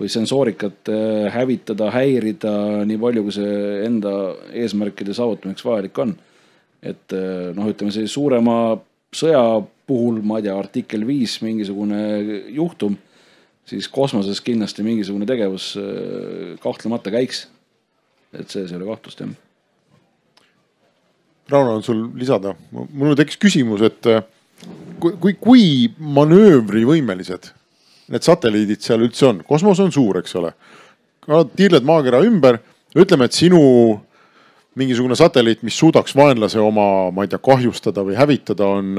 sensoorikat hävitada, häirida nii palju, kui see enda eesmärkide saavutamiseks vajalik on. Et ütleme see suurema sõja puhul, ma ei tea, artikkel 5 mingisugune juhtum, siis kosmoses kindlasti mingisugune tegevus kahtlemata käiks. Et see ei ole kahtlust.
Rauno, on sul lisada? Mul tekkis küsimus, et kui manöövrivõimelised need satelliidid seal üldse on? Kosmos on suur, eks ole. Tiirled maakera ümber, ütleme, et sinu mingisugune satelliit, mis suudaks vaenlase oma, ma ei tea, kahjustada või hävitada on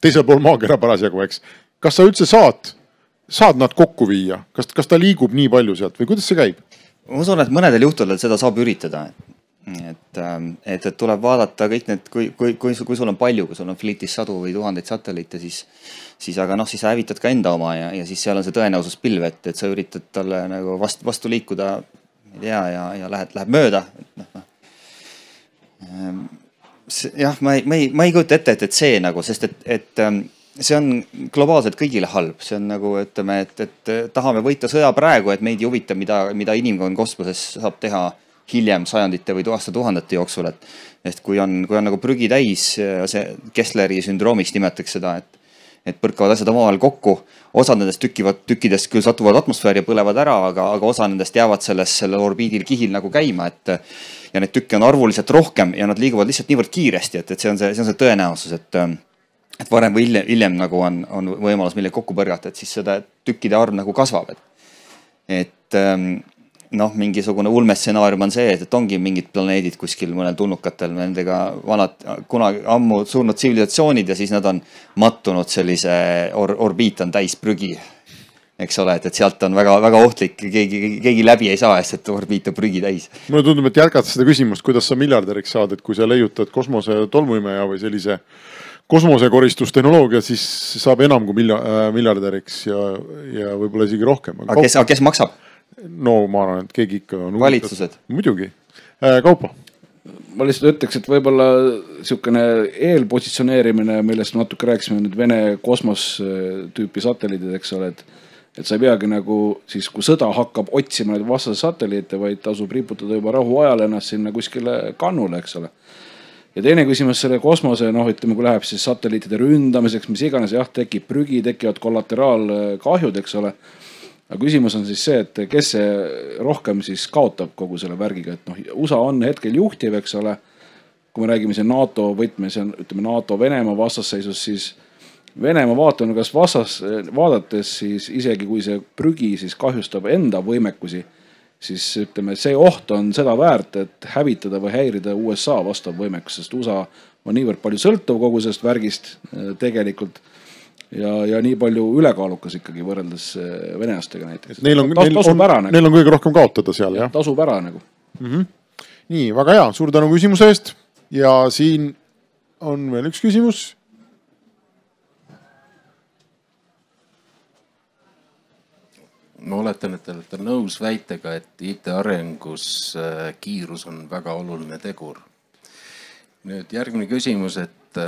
teisel pool maakera parasjagu, eks. Kas sa üldse saad nad kokku viia? Kas ta liigub nii palju sealt või kuidas see käib?
Ma usun, et mõnedel juhtudel seda saab üritada. Et tuleb vaadata kõik need, kui sul on palju, kui sul on fliitis 100 või 1000 satelliite, siis aga siis sa hävitad ka enda oma ja siis seal on see tõenäosuspilv, et sa üritad talle nagu vastu liikuda ja läheb mööda. Jah, ma ei kujuta ette, et see nagu, sest et see on globaalselt kõigile halb. See on nagu, ütleme, et tahame võita sõja praegu, et meid ei huvita, mida inimkond kosmoses saab teha hiljem sajandite või aastatuhandete jooksul. Et kui on nagu prügi täis, see Kessleri sündroomiks nimetatakse seda, et põrkavad asjad omavahel kokku. Osad nendest tükkidest küll satuvad atmosfääri ja põlevad ära, aga osa nendest jäävad selle orbiidil kihil nagu käima. Ja need tükke on arvuliselt rohkem ja nad liiguvad lihtsalt niivõrd kiiresti, et see on see tõenäosus, et varem või hiljem nagu on võimalus millegi kokku põrgata, et siis seda tükkide arv nagu kasvab. Et mingisugune ulmestsenaarium on see, et ongi mingid planeedid kuskil mõnel tulnukatel, nendega vanad, kunagi ammu surnud tsivilisatsioonid ja siis nad on mattunud sellise, orbiit on täis prügi. Eks ole, et sealt on väga ohtlik, keegi läbi ei saa, sest orbiit on prügi täis.
Mulle tundub, et jätkata seda küsimust, kuidas sa miljardäriks saad, et kui sa leiutad kosmose tolmuimeja või sellise kosmosekoristustehnoloogia, siis saab enam kui miljardäriks ja võib-olla isegi rohkem.
Aga kes maksab?
No ma arvan, et keegi ikka on...
Valitsused?
Muidugi. Kaupo?
Ma lihtsalt ütleks, et võib-olla niisugune eelpositsioneerimine, millest natuke rääkisime nüüd Vene kosmos tüüpi satelliidid, eks ole, et sa ei peagi nagu siis, kui sõda hakkab otsima neid vastase satelliite, vaid tasub riputada juba rahuajal ennast sinna kuskile kannule, eks ole. Ja teine küsimus selle kosmose, ütleme, kui läheb siis satelliitide ründamiseks, mis iganes, jah, tekib prügi, tekivad kollateraalkahjud, eks ole. Aga küsimus on siis see, et kes see rohkem siis kaotab kogu selle värgiga, et USA on hetkel juhtiv, eks ole. Kui me räägime siin NATO võtmes, ütleme NATO-Venemaa vastasseisus, siis Venemaa vaadates siis isegi kui see prügi siis kahjustab enda võimekusi, siis ütleme, see oht on seda väärt, et hävitada või häirida USA vastav võimekus, sest USA on niivõrd palju sõltuv kogu sellest värgist tegelikult ja nii palju ülekaalukas ikkagi võrreldes venelastega näiteks.
Neil on kõige rohkem kaotada seal, jah?
Tasub ära nagu.
Nii, väga hea, suur tänu küsimuse eest ja siin on veel üks küsimus.
Ma oletan, et te olete nõus väitega, et IT arengus kiirus on väga oluline tegur. Nüüd järgmine küsimus, et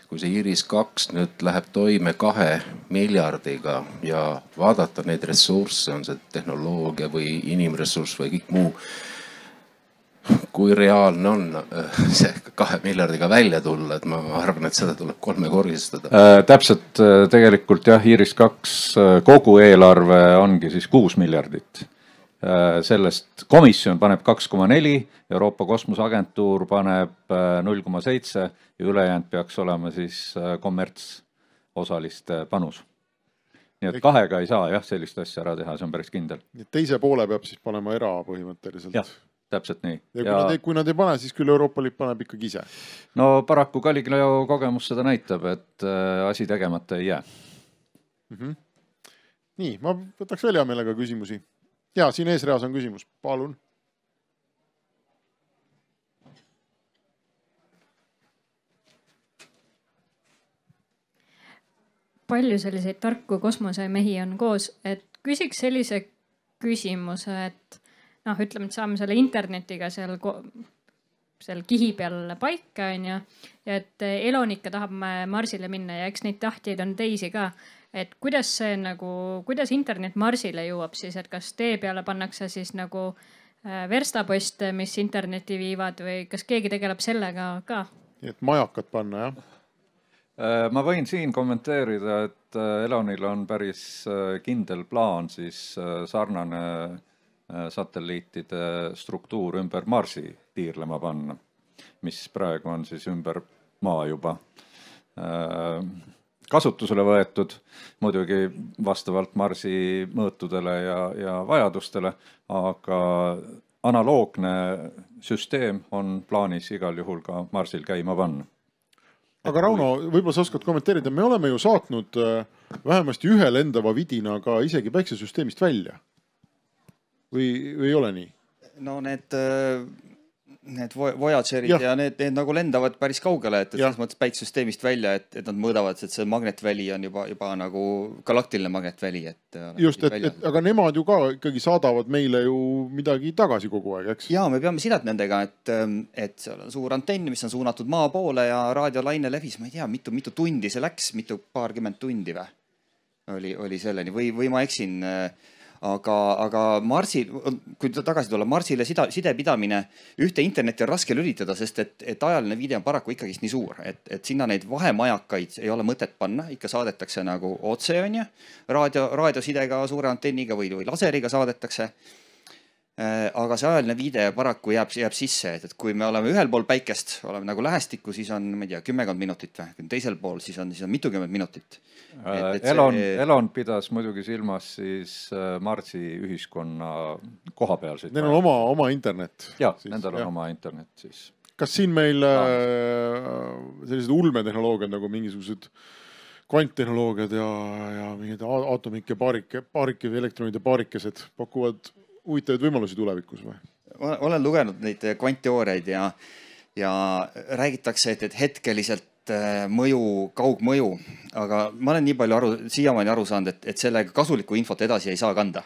kui see Iris 2 nüüd läheb toime 2 miljardiga ja vaadata neid ressursse, on see tehnoloogia või inimressurss või kõik muu, kui reaalne on see 2 miljardiga välja tulla, et ma arvan, et seda tuleb 3-korgistada.
Täpselt tegelikult jah, Iris 2 kogu eelarve ongi siis 6 miljardit. Sellest komisjon paneb 2,4, Euroopa Kosmoseagentuur paneb 0,7 ja ülejäänud peaks olema siis kommertsosaliste panus. Nii et 2-ga ei saa jah sellist asja ära teha, see on päris kindel.
Teise poole peab siis panema põhimõtteliselt.
Jah. Täpselt nii.
Ja kui nad ei pane, siis küll Euroopa Liit paneb ikkagi ise.
No paraku Galileo kogemus seda näitab, et asi tegemata ei jää.
Nii, ma võtaks veel hea meelega küsimusi. Ja, siin eesreas on küsimus. Palun.
Palju selliseid tarku kosmosemehi on koos, et küsiks sellise küsimuse, et ütleme, et saame selle internetiga seal kihi peal paika, ja et elonikke tahab Marsile minna ja eks neid tahtjaid on teisi ka. Et kuidas internet Marsile jõuab siis, et kas tee peale pannakse siis nagu verstaposte, mis interneti viivad või kas keegi tegeleb sellega ka?
Et majakad panna, jah?
Ma võin siin kommenteerida, et Elonil on päris kindel plaan siis sarnane satelliitide struktuur ümber Marsi tiirlema panna, mis praegu on siis ümber maa juba kasutusele võetud, muidugi vastavalt Marsi mõõtudele ja vajadustele, aga analoogne süsteem on plaanis igal juhul ka Marsil käima panna.
Aga Rauno, võib-olla sa oskad kommenteerida, me oleme ju saatnud vähemasti ühe lendava vidina ka isegi päiksesüsteemist välja. Või ei ole nii?
No need Voyagerid ja need nagu lendavad päris kaugele, et selles mõttes päiksesüsteemist välja, et nad mõõdavad, et see magnetväli on juba nagu galaktiline magnetväli.
Just, aga nemad ju ka ikkagi saadavad meile ju midagi tagasi kogu aeg, eks?
Ja, me peame sidet nendega, et seal on suur antenn, mis on suunatud maa poole ja raadiolaine levis, ma ei tea, mitu tundi see läks, paarkümmend tundi oli selleni või ma eksin. Aga Marsil, kui tagasi tulla, Marsile sidepidamine ühte interneti on raske lülitada, sest et ajaline viide on paraku ikkagist nii suur, et sinna neid vahemajakaid ei ole mõtet panna, ikka saadetakse nagu otse, on ju, raadiosidega, suure antenniga või laseriga saadetakse. Aga see ajaline viide paraku jääb sisse, et kui me oleme ühel pool päikest, oleme nagu lähestikku, siis on, ma ei tea, 10 minutit või teisel pool, siis on mitukümmend minutit.
Elon pidas muidugi silmas siis Marsi ühiskonna kohapealseid.
Neil on oma internet.
Ja, nendel on oma internet siis.
Kas siin meil sellised ulmetehnoloogiad nagu mingisugused kvanttehnoloogiad ja mingid aatomike paarike või elektronide paarikesed pakuvad huvitavaid võimalusi tulevikus või?
Olen lugenud neid kvantteooriaid ja räägitakse, et hetkeliselt kaugmõju, aga ma olen nii palju siiamaani aru saanud, et sellega kasulikku infot edasi ei saa kanda.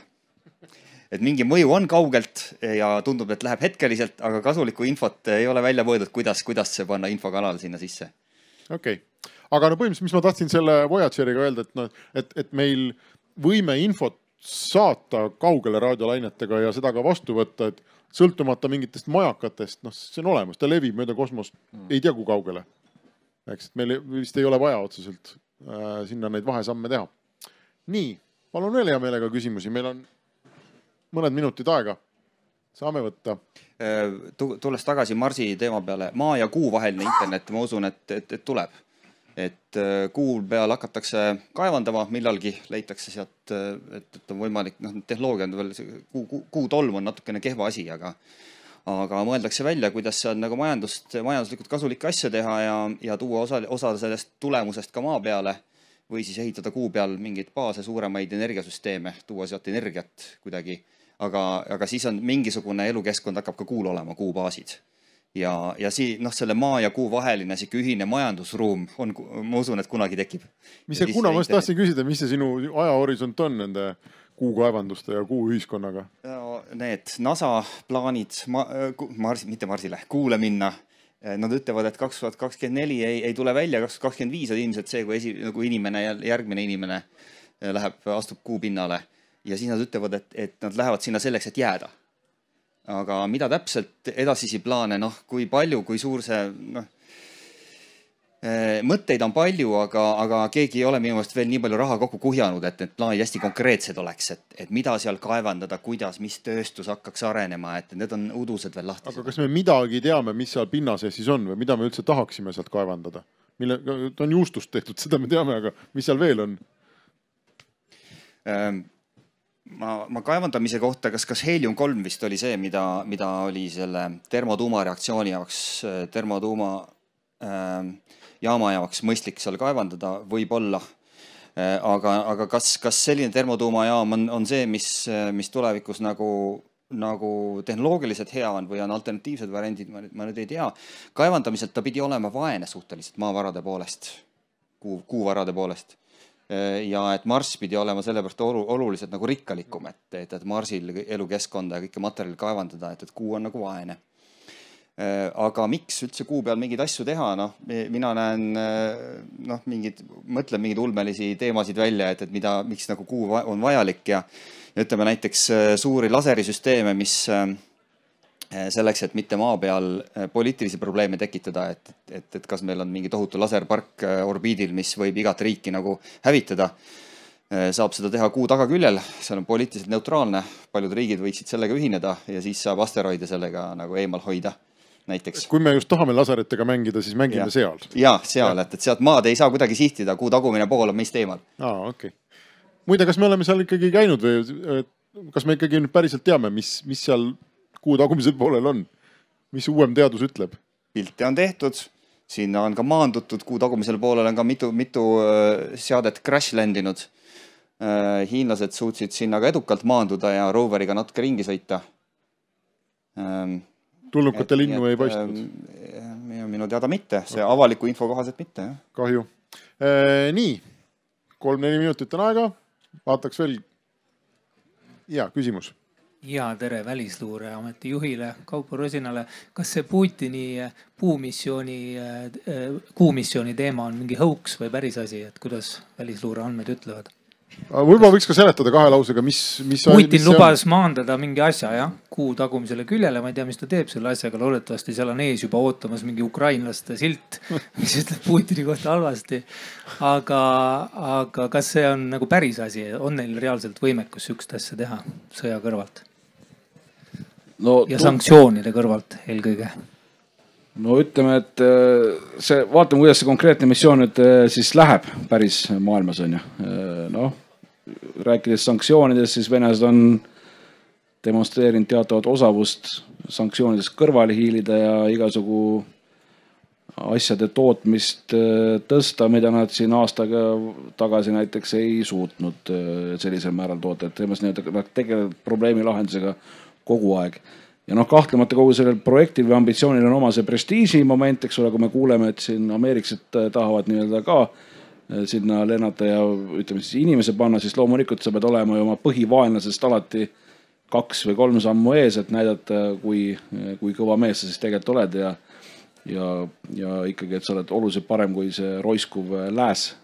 Et mingi mõju on kaugelt ja tundub, et läheb hetkeliselt, aga kasulikku infot ei ole välja mõõdud, kuidas see panna infokanal sinna sisse.
Okei. Aga põhimõtteliselt, mis ma tahtsin selle Voyageriga öelda, et meil võime infot saata kaugele raadiolainetega ja seda ka vastu võtta, et sõltumata mingitest majakatest, noh, see on olemas, ta levib mööda kosmost, ei tea kui kaugele. Eks, et meil vist ei ole vaja otseselt sinna neid vahesamme teha. Nii, palun veel hea meelega küsimusi, meil on mõned minutid aega. Saame võtta.
Tulles tagasi Marsi teema peale, maa ja kuu vaheline internet, ma usun, et tuleb. Et kuu peal hakatakse kaevandama millalgi, leitakse sealt, et on võimalik, tehnoloogia on veel, kuutolm on natukene kehva asi, aga mõeldakse välja, kuidas see on nagu majanduslikult kasulikke asja teha ja tuua osa sellest tulemusest ka maa peale või siis ehitada kuu peal mingeid baase, suuremaid energiasüsteeme, tuua sealt energiat kuidagi. Aga siis on mingisugune elukeskkond hakkab ka kuul olema, kuubaasid. Ja selle maa ja kuu vaheline ühine majandusruum on, ma usun, et kunagi tekib.
Mis see, kuna ma tahtsin küsida, mis see sinu ajahorisont on nende kuukaevanduste ja kuu ühiskonnaga?
Need NASA plaanid, mitte Marsile, kuule minna. Nad ütlevad, et 2024 ei tule välja, 2025 on ilmselt see, kui inimene, järgmine inimene astub kuu pinnale. Ja siis nad ütlevad, et nad lähevad sinna selleks, et jääda. Aga mida täpselt edasisi plaane, kui palju, kui suur see, mõtteid on palju, aga keegi ei ole minu meelest veel nii palju raha kokku kuhjanud, et need plaanid hästi konkreetsed oleks, et mida seal kaevandada, kuidas, mis tööstus hakkaks arenema, et need on udused veel lahti.
Aga kas me midagi teame, mis seal pinnase siis on või mida me üldse tahaksime sealt kaevandada? On juustust tehtud, seda me teame, aga mis seal veel on?
Ma kaevandamise kohta, kas Helium 3 vist oli see, mida oli selle termotuumareaktsiooni jaoks, termotuuma jaama jaoks mõistlik seal kaevandada, võib olla. Aga kas selline termotuumajaam on see, mis tulevikus nagu tehnoloogiliselt hea on või on alternatiivsed variandid, ma nüüd ei tea. Kaevandamiselt ta pidi olema vaene suhteliselt maavarade poolest, kuuvarade poolest. Ja et Mars pidi olema sellepärast oluliselt nagu rikkalikum, et Marsil elukeskkonda ja kõike materjali kaevandada, et kuu on nagu vaene. Aga miks üldse kuu peal mingeid asju teha? Mina näen, mõtlen mingeid ulmelisi teemasid välja, et miks nagu kuu on vajalik ja ütleme näiteks suuri laserisüsteeme, mis selleks, et mitte maa peal poliitilisi probleeme tekitada, et kas meil on mingi tohutu laserpark orbiidil, mis võib igat riiki nagu hävitada, saab seda teha kuu tagaküljel, seal on poliitiliselt neutraalne, paljud riigid võiksid sellega ühineda ja siis saab asteroide sellega nagu eemal hoida näiteks.
Kui me just tahame laseritega mängida, siis mängime seal.
Ja, seal, et sealt maad ei saa kuidagi sihtida, kuu tagumine pool on meist eemal.
Okay. Muide, kas me oleme seal ikkagi käinud või kas me ikkagi päriselt teame, mis seal kuu tagumisel poolel on? Mis uuem teadus ütleb?
Pilte on tehtud, sinna on ka maandutud, kuu tagumisel poolel on ka mitu seadet crash landinud. Hiinlased suutsid sinna ka edukalt maanduda ja roveriga natuke ringi sõita.
Tulnukate linnu ei paistnud?
Minu teada mitte, see avaliku info kohaselt mitte.
Kahju. Nii, 3-4 minutit on aega, vaataks veel. Ja, küsimus.
Ja, tere Välisluureameti juhile Kaupo Rosinale. Kas see Putini kuumissiooni teema on mingi hoax või päris asi, et kuidas Välisluure andmed ütlevad?
Võib-olla võiks ka seletada kahe lausega, mis
Putin lubas maandada mingi asja, kuu tagumisele küljele, ma ei tea, mis ta teeb selle asjaga, loodetavasti seal on ees juba ootamas mingi ukrainlaste silt, mis ütleb Putini kohta halvasti. Aga kas see on nagu päris asi, on neil reaalselt võimekus sükst asja teha sõja kõrvalt? Ja sanktsioonide kõrvalt eelkõige?
No ütleme, et vaatame, kuidas see konkreetne missioon nüüd siis läheb päris maailmas on ju. Rääkides sanktsioonidest, siis venelased on demonstreerinud teatavat osavust sanktsioonidest kõrvale hiilida ja igasugu asjade tootmist tõsta, mida nad siin aastaga tagasi näiteks ei suutnud sellisel määral toota, et nad tegelevad probleemi lahendusega kogu aeg. Ja kahtlemata kogu sellel projektil või ambitsioonil on oma see prestiiži moment, eks ole, kui me kuuleme, et siin ameeriksed tahavad nii-öelda ka sinna lennata ja ütleme siis inimese panna, siis loomulikult sa pead olema ju oma põhivaenlasest alati 2 või 3 sammu ees, et näidata, kui kõva mees sa siis tegelikult oled ja ikkagi, et sa oled oluliselt parem kui see roiskuv lääs.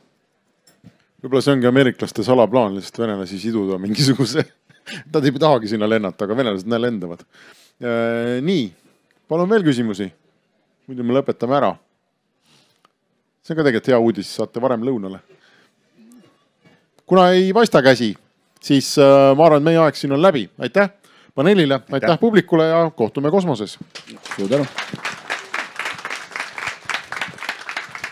võib-olla see ongi ameeriklaste salaplaan lihtsalt venelasi siduda mingisuguse. Nad ei tahagi sinna lennata, aga venelased näe lendavad. Nii, palun veel küsimusi. Muidu me lõpetame ära. See on ka tegelikult hea uudis, saate varem lõunale. Kuna ei paista käsi, siis ma arvan, et meie aeg siin on läbi. Aitäh paneelile, aitäh publikule ja kohtume kosmoses.
Suur tänu.